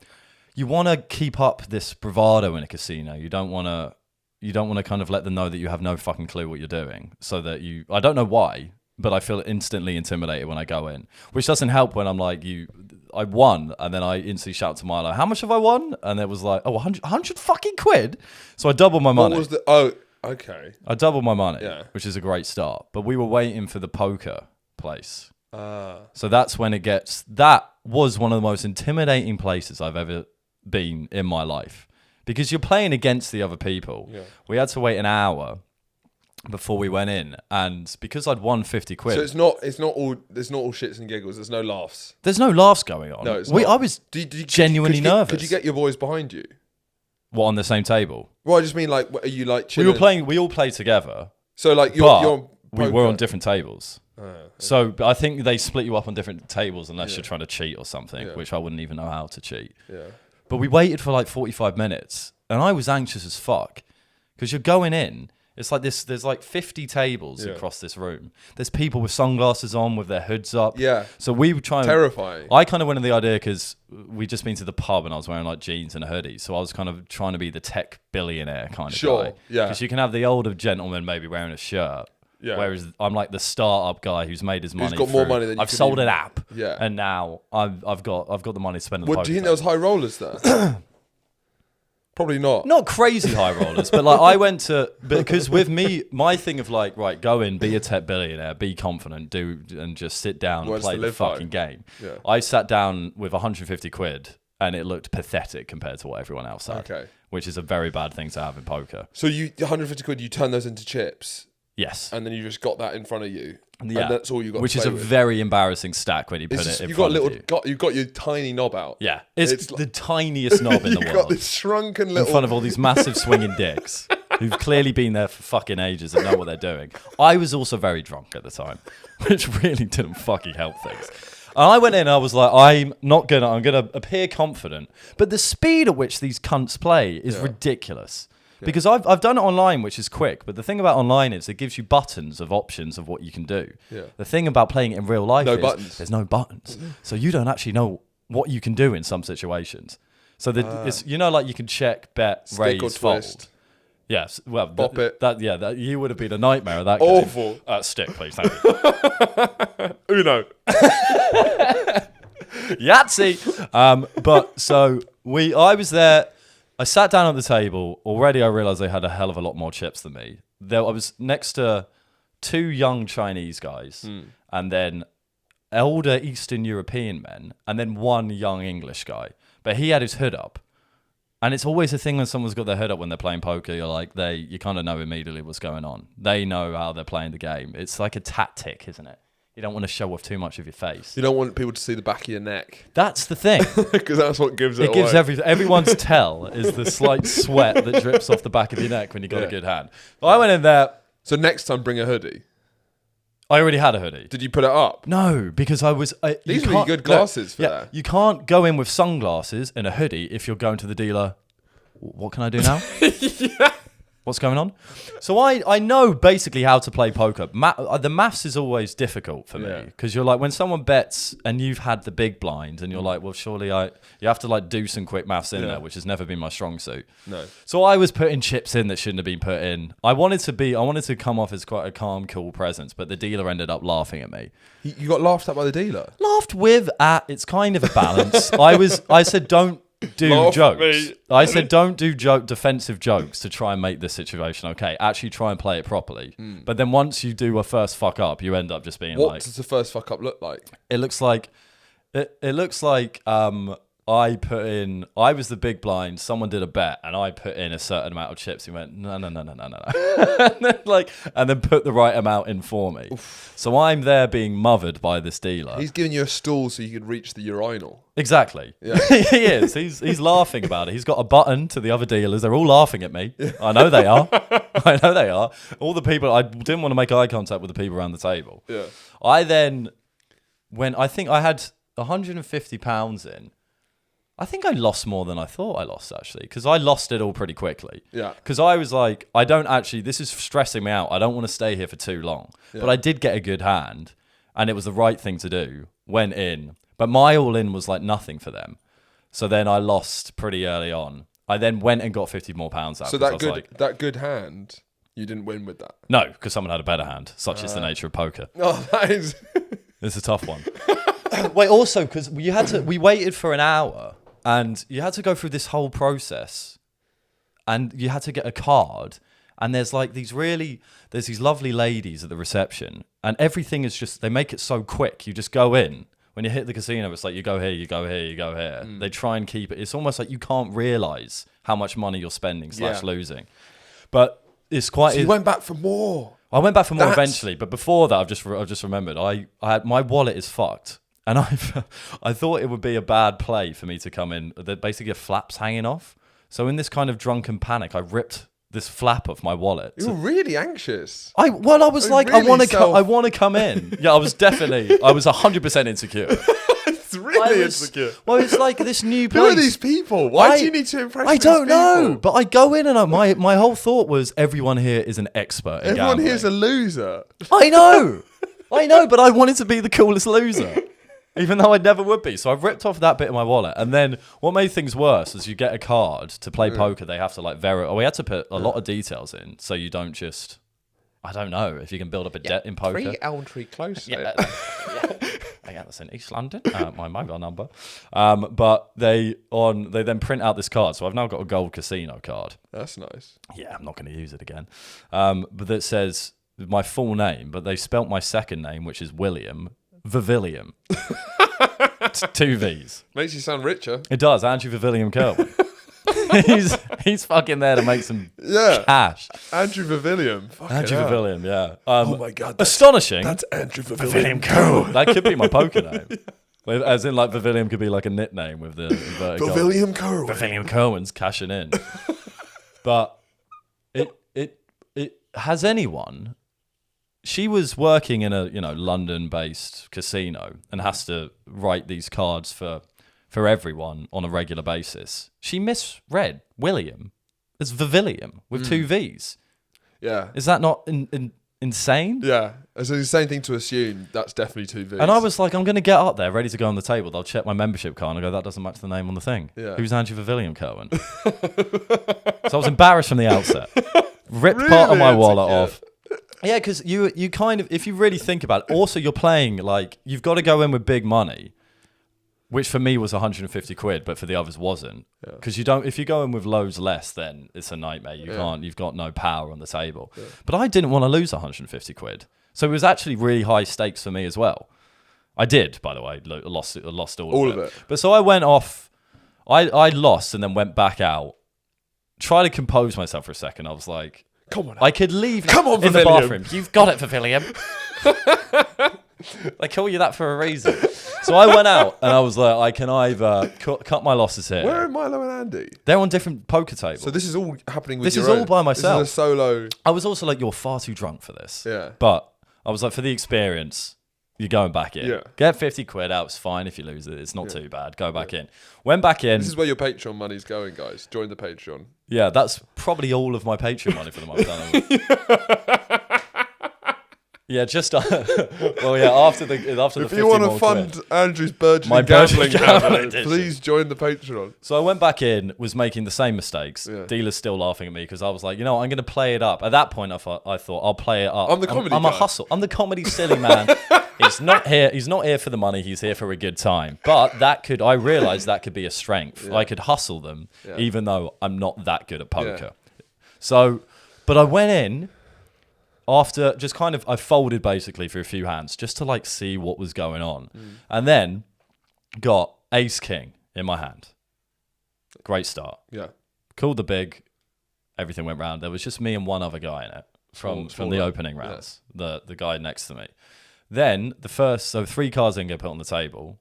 You want to keep up this bravado in a casino. You don't want to kind of let them know that you have no fucking clue what you're doing. So that I don't know why... But I feel instantly intimidated when I go in, which doesn't help when I'm like, I won, and then I instantly shout to Milo, how much have I won? And it was like, 100 fucking quid. So I doubled my money. What was okay. I doubled my money, which is a great start. But we were waiting for the poker place. So that's when that was one of the most intimidating places I've ever been in my life. Because you're playing against the other people. Yeah. We had to wait an hour before we went in, and because I'd won 50 quid. So it's not all shits and giggles. There's no laughs. There's no laughs going on. No, it's not. I was genuinely nervous. Could you get your boys behind you? What, on the same table? Well, I just mean, like, are you like chilling? We all played together. So like we were on different tables. So I think they split you up on different tables unless you're trying to cheat or something, which I wouldn't even know how to cheat. Yeah. But we waited for like 45 minutes, and I was anxious as fuck because you're going in. It's like this. There's like 50 tables across this room. There's people with sunglasses on with their hoods up. Yeah. So we were trying. Terrifying. I kind of went in the idea because we'd just been to the pub and I was wearing like jeans and a hoodie. So I was kind of trying to be the tech billionaire kind of guy. Yeah. Because you can have the older gentleman maybe wearing a shirt. Yeah. Whereas I'm like the startup guy who's made his money. Who's got more money than you. I've sold an app. Yeah. And now I've got the money to spend on the What do you think there was high rollers there? Probably not. Not crazy high rollers, but like I went to, because with me, my thing of like, right, go in, be a tech billionaire, be confident, and just sit down and play the fucking game. Yeah. I sat down with 150 quid and it looked pathetic compared to what everyone else had. Okay. Which is a very bad thing to have in poker. So 150 quid, you turn those into chips? Yes. And then you just got that in front of you. Yeah. And that's all you got. Which is a very embarrassing stack when you put it in front of you. You've got your tiny knob out. Yeah. It's the tiniest knob in the world. You've got this shrunken little... In front of all these massive swinging dicks who've clearly been there for fucking ages and know what they're doing. I was also very drunk at the time, which really didn't fucking help things. And I went in and I was like, I'm going to appear confident. But the speed at which these cunts play is ridiculous. Because I've done it online, which is quick. But the thing about online is it gives you buttons of options of what you can do. Yeah. The thing about playing it in real life is there's no buttons. So you don't actually know what you can do in some situations. So it's, like you can check, bet, stick raise, or twist. Fold. Yes. Well, bop it. That you would have been a nightmare of that Awful. Game. Stick, please. Thank you. Uno. Yahtzee. But so I was there. I sat down at the table. Already I realised they had a hell of a lot more chips than me. I was next to two young Chinese guys and then elder Eastern European men and then one young English guy. But he had his hood up. And it's always a thing when someone's got their hood up when they're playing poker. You're like, you kind of know immediately what's going on. They know how they're playing the game. It's like a tactic, isn't it? You don't want to show off too much of your face. You don't want people to see the back of your neck. That's the thing. Because that's what gives it away. It gives everyone's tell is the slight sweat that drips off the back of your neck when you got a good hand. But I went in there. So next time, bring a hoodie. I already had a hoodie. Did you put it up? No, because I was... These are really good glasses for that. You can't go in with sunglasses and a hoodie if you're going to the dealer. What can I do now? What's going on? So I know basically how to play poker. The maths is always difficult for me because you're like, when someone bets and you've had the big blind and you're like, well, surely you have to like do some quick maths in there, which has never been my strong suit. No. So I was putting chips in that shouldn't have been put in. I wanted to come off as quite a calm, cool presence, but the dealer ended up laughing at me. You got laughed at by the dealer? Laughed with at, it's kind of a balance. I said, don't do jokes. I said, don't do defensive jokes to try and make this situation okay. Actually try and play it properly. But then once you do a first fuck up, you end up just being what does the first fuck up look like? It looks like I was the big blind, someone did a bet and I put in a certain amount of chips. He went, no. and then put the right amount in for me. Oof. So I'm there being mothered by this dealer. He's giving you a stool so you can reach the urinal. Exactly. Yeah. He is. He's laughing about it. He's got a button to the other dealers. They're all laughing at me. I know they are. All the people, I didn't want to make eye contact with the people around the table. Yeah. I think I had £150 in. I think I lost more than I thought I lost, actually, because I lost it all pretty quickly. Yeah. Because I was like, this is stressing me out. I don't want to stay here for too long. Yeah. But I did get a good hand, and it was the right thing to do. Went in. But my all-in was like nothing for them. So then I lost pretty early on. I then went and got £50 more out. So that good hand, you didn't win with that? No, because someone had a better hand. Such is the nature of poker. Oh, that is... It's a tough one. Wait, also, because we waited for an hour... And you had to go through this whole process and you had to get a card. And there's these lovely ladies at the reception and everything is just, they make it so quick. You just go in. When you hit the casino, it's like you go here, you go here, you go here. They try and keep it. It's almost like you can't realise how much money you're spending / losing. But it's quite... So you went back for more. I went back for more eventually. But before that, I've just remembered, I had, my wallet is fucked. And I thought it would be a bad play for me to come in. There basically a flap's hanging off. So in this kind of drunken panic, I ripped this flap off my wallet. You were really anxious. I was like, really I want to come in. Yeah, I was 100% insecure. It's really insecure. Well, it's like this new place. Who are these people? Why do you need to impress these people? I don't know. But I go in and my whole thought was everyone here is an expert in gambling. Here's a loser. I know, but I wanted to be the coolest loser. Even though I never would be. So I ripped off that bit of my wallet. And then what made things worse is you get a card to play poker. They have to we had to put a lot of details in. So you don't just, I don't know if you can build up a debt in poker. 3 Elm Tree Close. Yeah, that's in East London, my mobile number. But they then print out this card. So I've now got a gold casino card. That's nice. Yeah, I'm not going to use it again. But that says my full name, but they spelt my second name, which is William, Vivilium. 2 V's. Makes you sound richer. It does. Andrew Vivilium Kerwin. he's fucking there to make some cash. Andrew Vivilium. Andrew Vivilium, yeah. Oh my God. Astonishing. That's Andrew Vivilium Kerwin. That could be my poker name. As in, like, Vivilium could be like a nickname with the Vivilium Kerwin. Vivilium Kerwin's cashing in. But it has anyone... She was working in a London-based casino and has to write these cards for everyone on a regular basis. She misread William as Vivilium with 2 V's. Yeah. Is that not insane? Yeah. It's an insane thing to assume. That's definitely 2 V's. And I was like, I'm going to get up there, ready to go on the table. They'll check my membership card and I go, that doesn't match the name on the thing. Yeah. Who's Andrew Vivilium Kerwin? So I was embarrassed from the outset. Ripped really part of my wallet off. Yeah, because you kind of, if you really think about it, also you're playing, like, you've got to go in with big money, which for me was 150 quid, but for the others wasn't. Because if you go in with loads less, then it's a nightmare. You've got no power on the table. Yeah. But I didn't want to lose 150 quid. So it was actually really high stakes for me as well. I did, by the way, lost all of it. But so I went off, I lost and then went back out, tried to compose myself for a second. I was like, come on. I could leave in the bathroom. You've got it, Vivilium. They call you that for a reason. So I went out and I was like, I can either cut my losses here. Where are Milo and Andy? They're on different poker tables. So this is all happening with This is all by myself. This is a solo. I was also like, you're far too drunk for this. Yeah. But I was like, for the experience, You're going back in. Yeah. Get 50 quid out. It's fine if you lose it. It's not too bad. Go back in. Went back in. This is where your Patreon money's going, guys. Join the Patreon. Yeah, that's probably all of my Patreon money for the month. Yeah, just well, yeah. After the If 50 you want to more fund quid. Andrew's burgeoning burgeoning gambling gambling habit, addiction. please join the Patreon. So I went back in, was making the same mistakes. Yeah. Dealer's still laughing at me because I was like, I'm going to play it up. At that point, I thought I'll play it up. I'm the comedy I'm a guy. hustle. I'm the comedy silly man. He's not here. He's not here for the money. He's here for a good time. But I realized that could be a strength. Yeah. I could hustle them, Yeah. even though I'm not that good at poker. So, but I went in. After just I folded basically for a few hands just to like see what was going on. And then got ace king in my hand. Great start. Yeah. Called the big, everything went round. There was just me and one other guy in it from the opening rounds, the guy next to me. Then so 3 cards didn't get put on the table.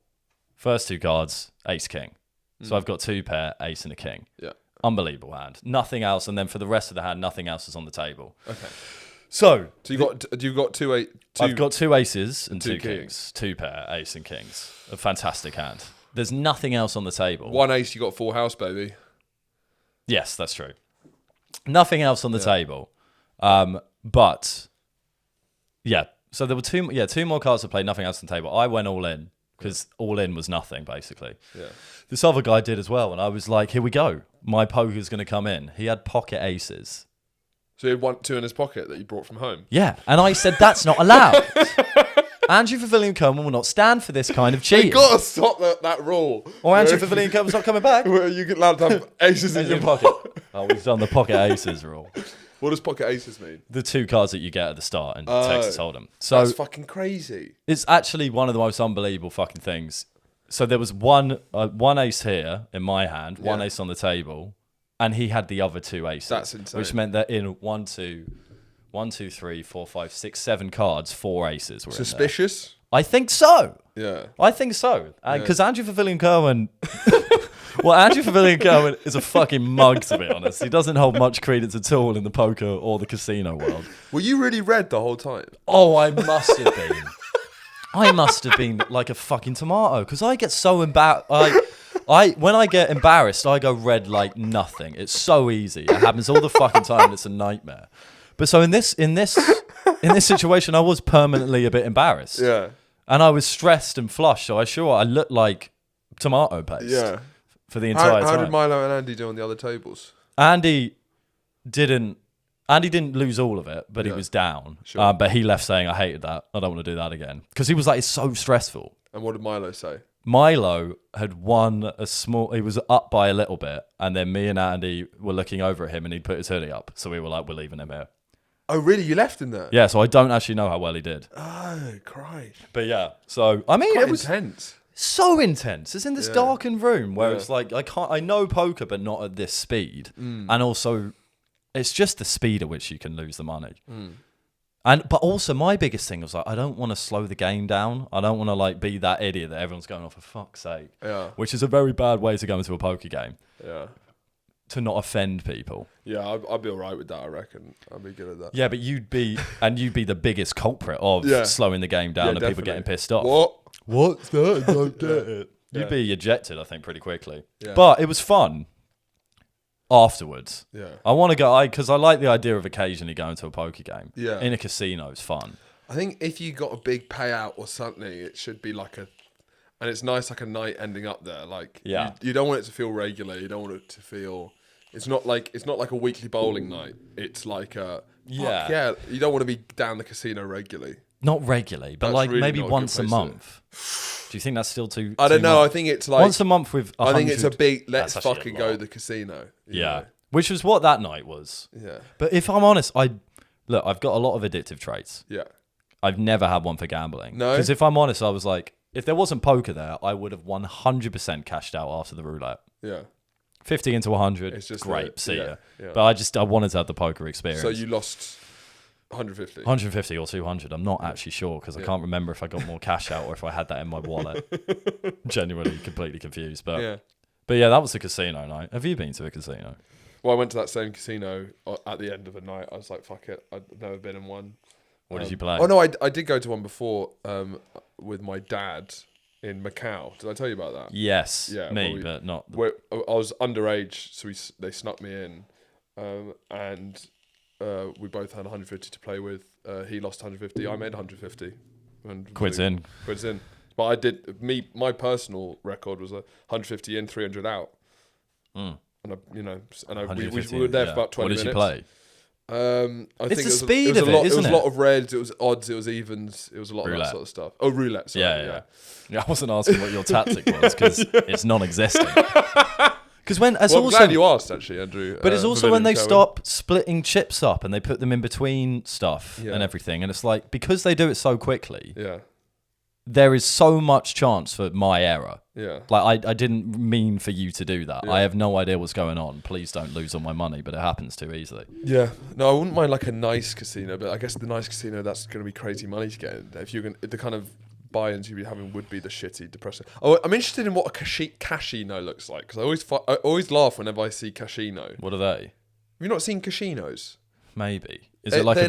First 2 cards, ace king. So I've got 2 pair, ace and a king. Yeah. Unbelievable hand. Nothing else. And then for the rest of the hand, nothing else is on the table. Okay. So you got two. I've got 2 aces and 2 2 kings. 2 pair, ace and kings. A fantastic hand. There's nothing else on the table. 1 ace, you got 4 house, baby. Yes, that's true. Nothing else on the table. But yeah, so there were 2 more cards to play, nothing else on the table. I went all in because all in was nothing basically. Yeah. This other guy did as well, and I was like, here we go. My poker's going to come in. He had pocket aces. So he had 2 in his pocket that you brought from home. Yeah, and I said that's not allowed. Andrew Pavilion Coleman will not stand for this kind of cheating. You got to stop that rule. Or Andrew Pavilion Coleman's not coming back. Where you get allowed to have aces in your pocket. Oh, we've done the pocket aces rule. What does pocket aces mean? The 2 cards that you get at the start in Texas Hold'em. So That's fucking crazy. it's actually one of the most unbelievable fucking things. So there was one ace here in my hand, 1 ace on the table, and he had the other 2 aces. That's insane. Which meant that in 1, 2, 3, 4, 5, 6, 7 cards, 4 aces were in there. Suspicious? I think so. Yeah. I think so. Because Andrew Pavilion Cohen... Well, Andrew Pavilion Cohen is a fucking mug, to be honest. He doesn't hold much credence at all in the poker or the casino world. Were you really red the whole time? Oh, I must have been. I must have been like a fucking tomato because I get so embarrassed. When I get embarrassed, I go red like nothing. It's so easy. It happens all the fucking time. It's a nightmare. But so in this situation, I was permanently a bit embarrassed. Yeah. And I was stressed and flushed. So I looked like tomato paste. Yeah. For the entire time. How did Milo and Andy do on the other tables? Andy didn't lose all of it, but he was down. Sure. But he left saying, I hated that. I don't want to do that again. Because he was like, it's so stressful. And what did Milo say? Milo had won he was up by a little bit, and then me and Andy were looking over at him and he put his hoodie up. So we were like, we're leaving him here. Oh, really? You left him there? Yeah, so I don't actually know how well he did. Oh, Christ. But yeah, so I mean, Quite it was intense. so intense. It's in this darkened room where it's like I know poker, but not at this speed. And also, it's just the speed at which you can lose the money. But also, my biggest thing was like, I don't want to slow the game down. I don't want to like be that idiot that everyone's going, oh, for fuck's sake. Yeah. Which is a very bad way to go into a poker game. Yeah. To not offend people. Yeah, I'd be all right with that, I reckon. I'd be good at that. Yeah, but you'd be the biggest culprit of slowing the game down and definitely. people getting pissed off. What's that? Don't get it. You'd be ejected, I think, pretty quickly. Yeah. But it was fun afterwards. Yeah. I want to go, because I like the idea of occasionally going to a poker game. Yeah. In a casino, it's fun. I think if you got a big payout or something, it should be like and it's nice like a night ending up there. Like, you don't want it to feel regular. You don't want it to feel... It's not like a weekly bowling night. It's like you don't want to be down the casino regularly. Not regularly, but That's like really maybe not a good once a place to- month. Do you think that's still too? I don't too know. much? I think it's like once a month with. 100, I think it's a big. Let's that's actually fucking a go lot. to the casino. you Yeah, know? which was what that night was. Yeah. But if I'm honest, I've got a lot of addictive traits. Yeah. I've never had one for gambling. No? Because if I'm honest, I was like, if there wasn't poker there, I would have 100% cashed out after the roulette. Yeah. 50 into 100, It's just great, see yeah, ya. yeah. But I wanted to have the poker experience. So you lost 150. 150 or 200. I'm not actually sure because I can't remember if I got more cash out or if I had that in my wallet. Genuinely completely confused. But yeah, that was a casino night. Have you been to a casino? Well, I went to that same casino at the end of the night. I was like, fuck it. I'd never been in one. What did you play? Oh, no, I did go to one before. with my dad in Macau. Did I tell you about that? Yes, Yeah, but not. I was underage, so they snuck me in, and we both had 150 to play with. He lost 150. I made 150. And Quids in. But I did. My personal record was 150 in, 300 out. Mm. And we were there for about 20 minutes. What did you play? I think the speed of it, it isn't was it? a lot of reds, it was odds, it was evens, it was a lot of that sort of stuff. Oh, roulette, sorry. Yeah, I wasn't asking what your tactic was because it's non-existent. Because I'm also glad you asked, actually, Andrew. But it's also when they stop splitting chips up and they put them in between stuff and everything, and it's like, because they do it so quickly, there is so much chance for my error. Yeah. Like, I didn't mean for you to do that. I have no idea what's going on. Please don't lose all my money, but it happens too easily. Yeah. No, I wouldn't mind like a nice casino, but I guess the nice casino, that's going to be crazy money to get in. The kind of buy-ins you'd be having would be the shitty, depressing. Oh, I'm interested in what a casino looks like, because I always laugh whenever I see casino. What are they? Have you not seen casinos? Maybe. Is it like a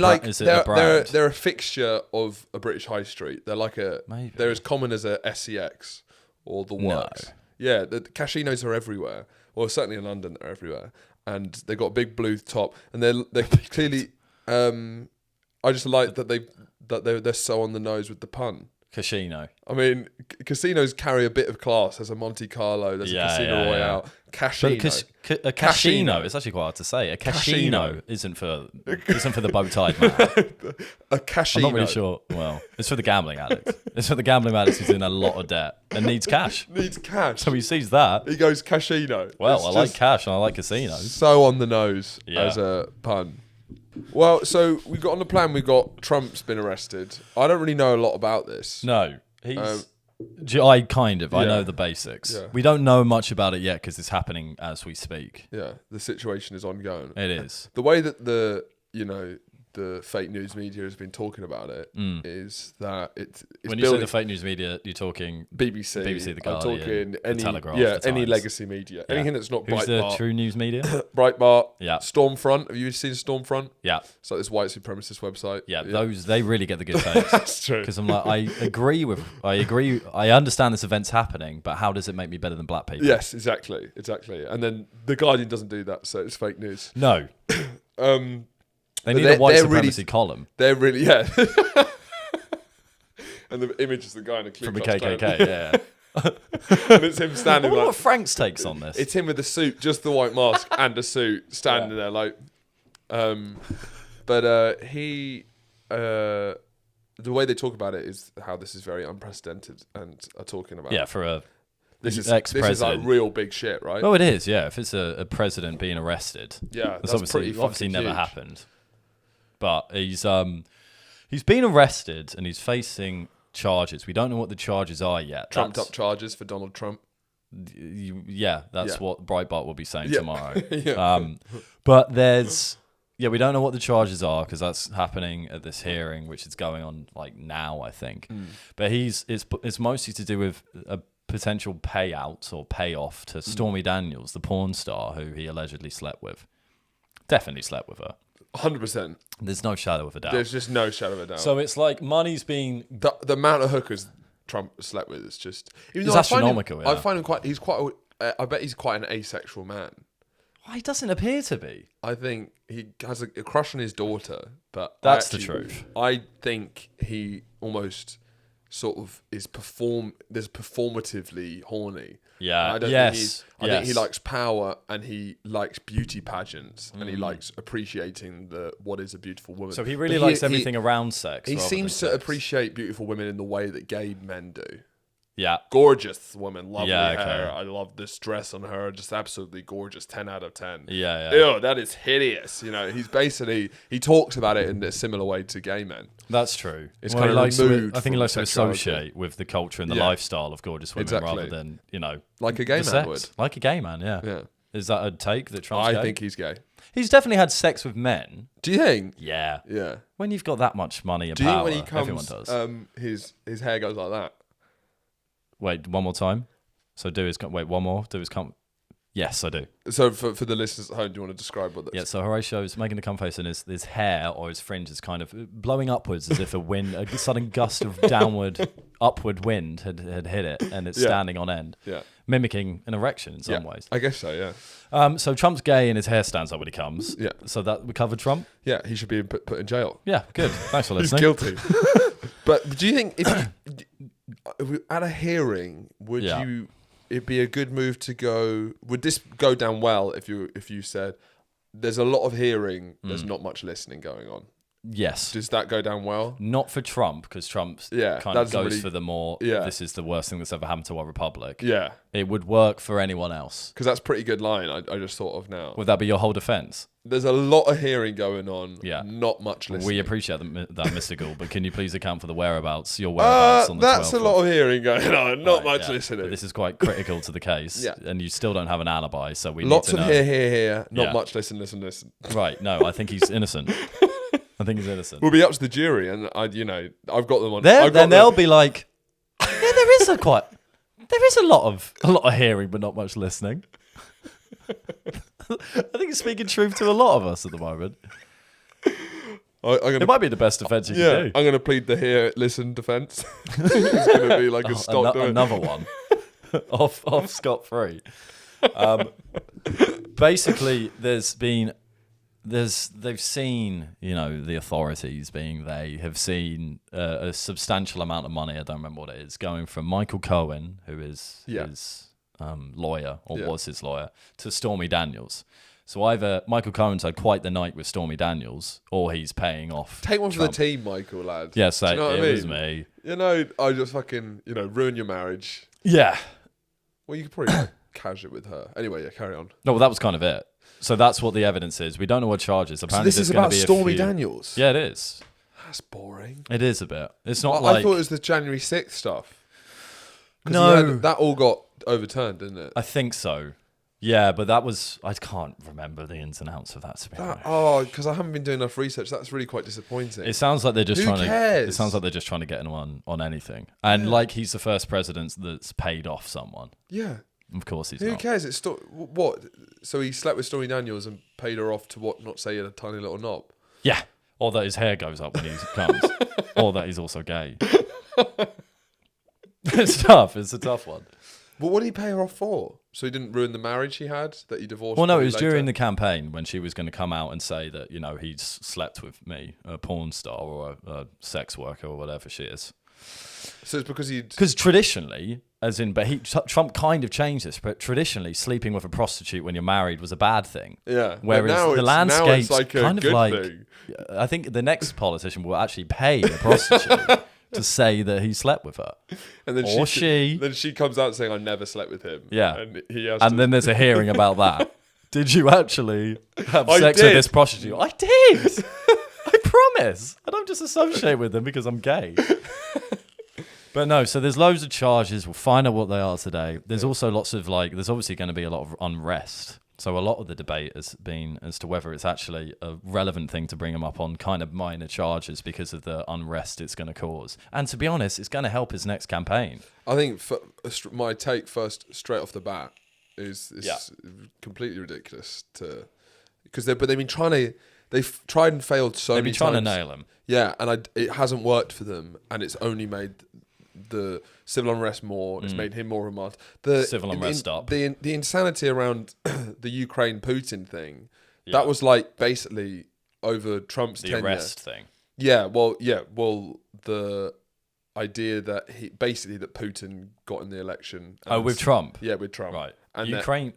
brand? They're a fixture of a British high street. They're like they're as common as a SCX or the Works. No. Yeah, the casinos are everywhere. Well, certainly in London, they're everywhere, and they've got a big blue top, and they're clearly. I just like that they're so on the nose with the pun. Casino. I mean, casinos carry a bit of class. There's a Monte Carlo. There's a Casino Royale. Casino. A casino. It's actually quite hard to say. A casino isn't for the bow-tied man. A casino. I'm not really sure. Well, it's for the gambling addict. It's for the gambling addict who's in a lot of debt and needs cash. So he sees that. He goes casino. Well, I like cash and I like casinos. So on the nose as a pun. Well, so we got on the plan. We got Trump's been arrested. I don't really know a lot about this. No, I know the basics. Yeah. We don't know much about it yet because it's happening as we speak. Yeah, the situation is ongoing. It is. The way that the fake news media has been talking about it is that it's when you say the fake news media, you're talking BBC, the Guardian, I'm talking the Telegraph, any legacy media, anything that's not Who's Breitbart. the true news media? Breitbart, yeah. Stormfront. Have you seen Stormfront? Yeah, it's like this white supremacist website. Yeah, those they really get the good takes. That's true. Because I'm like, I agree. I understand this event's happening, but how does it make me better than black people? Yes, exactly. And then the Guardian doesn't do that, so it's fake news. No. They need a white supremacy column. They're really, and the image is the guy in a Ku from the Klux KKK, Klan. yeah. And it's him standing I wonder what Frank's takes on this. It's him with the suit, just the white mask and a suit, standing there like. But he, the way they talk about it is how this is very unprecedented, and are talking about for a this is ex-president. like real big shit, right? Oh, it is. Yeah, if it's a president being arrested, that's obviously never huge. happened. But he's been arrested and he's facing charges. We don't know what the charges are yet. Trumped up charges for Donald Trump. That's what Breitbart will be saying tomorrow. Yeah. But we don't know what the charges are because that's happening at this hearing, which is going on like now, I think. But it's mostly to do with a potential payout or payoff to Stormy Daniels, the porn star who he allegedly slept with. Definitely slept with her. 100%. There's no shadow of a doubt. There's just no shadow of a doubt. So it's like money's being the amount of hookers Trump slept with is just it's astronomical. I find him quite. I bet he's quite an asexual man. Well, he doesn't appear to be. I think he has a crush on his daughter, but that's the truth. I think he almost sort of is performatively horny. Yeah. I think he likes power and he likes beauty pageants and he likes appreciating what is a beautiful woman. So he really likes everything around sex. He seems to appreciate beautiful women in the way that gay men do. Yeah. Gorgeous woman, lovely hair. I love this dress on her, just absolutely gorgeous, 10 out of 10. Yeah. Ew, that is hideous. He talks about it in a similar way to gay men. That's true. It's kind of removed. I think he likes to associate with the culture and the lifestyle of gorgeous women rather than, like a gay man would. Like a gay man, yeah. Is that a take that Trump's gay? I think he's gay. He's definitely had sex with men. Do you think? Yeah. Yeah. When you've got that much money and power, when he comes, everyone does. His hair goes like that. Wait, one more time. So do his one more. Do his Yes, I do. So for the listeners at home, do you want to describe what that's? Yeah, so Horatio's making the cum face, and his hair or his fringe is kind of blowing upwards as if a sudden gust of upward wind had hit it, and it's standing on end. Yeah. Mimicking an erection in some ways. I guess so, yeah. So Trump's gay and his hair stands up when he comes. Yeah. So that we covered Trump? Yeah, he should be put in jail. Yeah, good. Thanks for listening. He's guilty. But do you think if at a hearing, would it be a good move to go? Would this go down well if you said there's a lot of hearing, there's not much listening going on? Yes. Does that go down well? Not for Trump, because Trump kind of goes for the more, this is the worst thing that's ever happened to our republic. Yeah. It would work for anyone else. Because that's a pretty good line, I just thought of now. Would that be your whole defense? There's a lot of hearing going on, not much listening. We appreciate that, Mr. Gould, but can you please account for your whereabouts on the 12th? That's a lot of hearing going on, not much listening. But this is quite critical to the case, and you still don't have an alibi, so we lots need to know. Lots of hear, not much listen. Right, no, I think he's innocent. I think he's innocent. We'll be up to the jury, and I've got them on. Then they'll be like, yeah, there is a lot of hearing, but not much listening. I think it's speaking truth to a lot of us at the moment. It might be the best defence you can do. I'm going to plead the hear, listen defence. It's going to be like a stop doing another one. off scot-free. Basically, they've seen, the authorities being they have seen a substantial amount of money, I don't remember what it is, going from Michael Cohen, who is his lawyer, or was his lawyer, to Stormy Daniels. So either Michael Cohen's had quite the night with Stormy Daniels, or he's paying off Take one Trump. for the team, Michael, lad. Yeah, so you know it was me. I just fucking, ruin your marriage. Yeah. Well, you could probably cash it with her. Anyway, carry on. No, well, that was kind of it. So that's what the evidence is. We don't know what charges. Apparently, so this is about Stormy Daniels? Yeah, it is. That's boring. It is a bit. It's not like... I thought it was the January 6th stuff. No. That all got overturned, didn't it? I think so. Yeah, but that was... I can't remember the ins and outs of that, to be honest. Because I haven't been doing enough research. That's really quite disappointing. It sounds like they're just Who cares? It sounds like they're just trying to get him on anything. And like he's the first president that's paid off someone. Yeah. Of course he's Who not. cares? It's what? So he slept with Stormy Daniels and paid her off to what? Not say a tiny little knob. Yeah. Or that his hair goes up when he comes. Or that he's also gay. It's tough. It's a tough one. Well, what did he pay her off for? So he didn't ruin the marriage he had that he divorced? Well, no, it was during the campaign when she was going to come out and say that, he'd slept with me, a porn star or a sex worker or whatever she is. So it's because Because traditionally, Trump kind of changed this, but traditionally, sleeping with a prostitute when you're married was a bad thing. Yeah. Whereas the landscape's like kind of like... thing. I think the next politician will actually pay a prostitute to say that he slept with her. And then or she. Then she comes out saying, I never slept with him. Yeah. And then there's a hearing about that. Did you actually have sex with this prostitute? I did. I promise. I don't just associate with them because I'm gay. But no, so there's loads of charges. We'll find out what they are today. There's also lots of there's obviously going to be a lot of unrest. So a lot of the debate has been as to whether it's actually a relevant thing to bring him up on kind of minor charges because of the unrest it's going to cause. And to be honest, it's going to help his next campaign. I think my take first, straight off the bat, is completely ridiculous because they've been trying to. They've tried and failed so many times. They've been trying to nail him. Yeah, and it hasn't worked for them, and it's only made the civil unrest more. It's made him more remarked. The civil unrest up. The insanity around the Ukraine Putin thing. Yeah. That was basically over Trump's tenure. The arrest thing. Yeah. Well, the idea that that Putin got in the election. With Trump. Yeah, with Trump. Right. And Ukraine.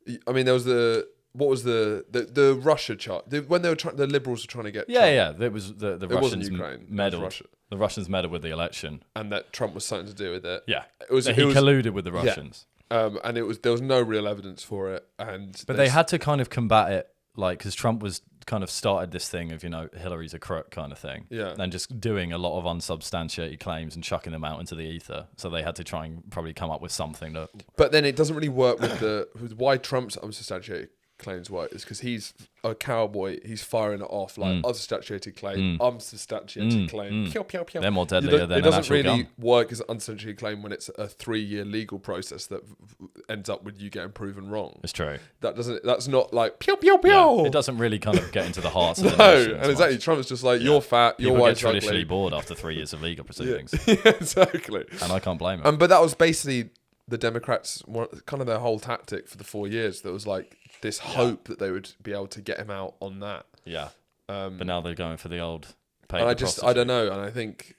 There was what was the Russia chart when they were the Liberals were trying to get Trump. It was the Russians meddled. Russia. The Russians meddled with the election, and that Trump was something to do with it. Yeah, he colluded with the Russians. And there was no real evidence for it, but they had to kind of combat it, because Trump was kind of started this thing of Hillary's a crook kind of thing, and just doing a lot of unsubstantiated claims and chucking them out into the ether. So they had to try and probably come up with something that. But then it doesn't really work with why Trump's unsubstantiated claims work is because he's a cowboy. He's firing it off like unsubstantiated claim, unsubstantiated claim. Pew, pew, pew. They're more deadlier than it an doesn't actual really gun. work as an unsubstantiated claim when it's a 3-year legal process that ends up with you getting proven wrong. It's true. That's not like pew pew pew. Yeah, it doesn't really kind of get into the hearts of the No, nation. and exactly. Trump's just like you're fat, People you're white, get traditionally ugly. bored after 3 years of legal proceedings, Yeah, exactly. and I can't blame them. But that was basically the Democrats' kind of their whole tactic for the 4 years. There was like this hope that they would be able to get him out on that. Yeah, but now they're going for the old. And I don't know. And I think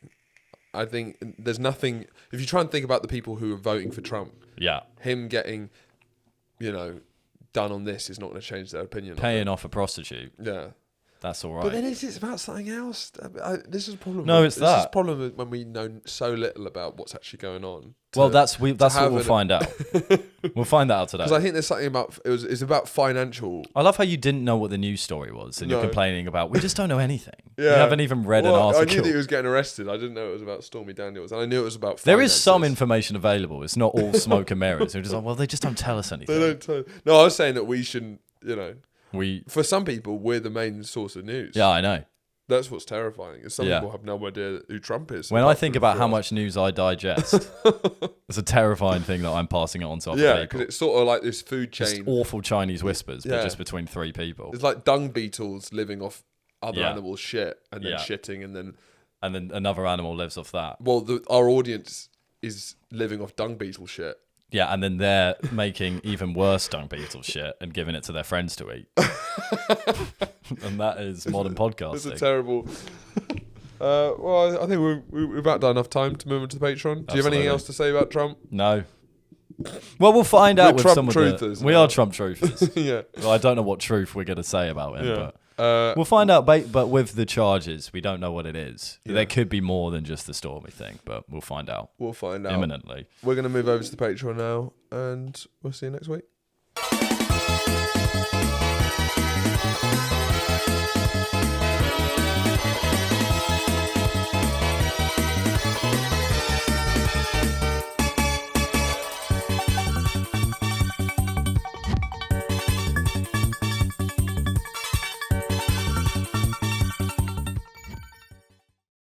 there's nothing. If you try and think about the people who are voting for Trump, him getting, done on this is not going to change their opinion. Paying off a prostitute. Yeah. That's all right. But then it's about something else. This is a problem. No, This is a problem when we know so little about what's actually going on. Well, that's what we'll find out. We'll find that out today. Because I think there's something about it's about financial. I love how you didn't know what the news story was, and you're complaining about we just don't know anything. Yeah. We haven't even read an article. I knew that he was getting arrested. I didn't know it was about Stormy Daniels, and I knew it was about. There is some information available. It's not all smoke and mirrors. They're just like, well, they just don't tell us anything. They don't tell. No, I was saying that we shouldn't. We for some people we're the main source of news. Yeah, I know. That's what's terrifying. Is some people have no idea who Trump is. When I think about how much news I digest, it's a terrifying thing that I'm passing it on to other people. Yeah, because it's sort of like this food chain. Just awful Chinese whispers, but just between 3 people. It's like dung beetles living off other animals' shit and then shitting and then another animal lives off that. Well, our audience is living off dung beetle shit. Yeah, and then they're making even worse dung beetle shit and giving it to their friends to eat. And that is modern podcasting. It's a terrible... well, I think we've about done enough time to move on to the Patreon. Do you have anything else to say about Trump? No. Well, we'll find out with Trump some truthers, of the... We are Trump truthers. Yeah. Well, I don't know what truth we're going to say about him, Yeah. but... we'll find out, but with the charges, we don't know what it is. Yeah. There could be more than just the Stormy thing, but we'll find out. We'll find out. Imminently. We're going to move over to the Patreon now, and we'll see you next week.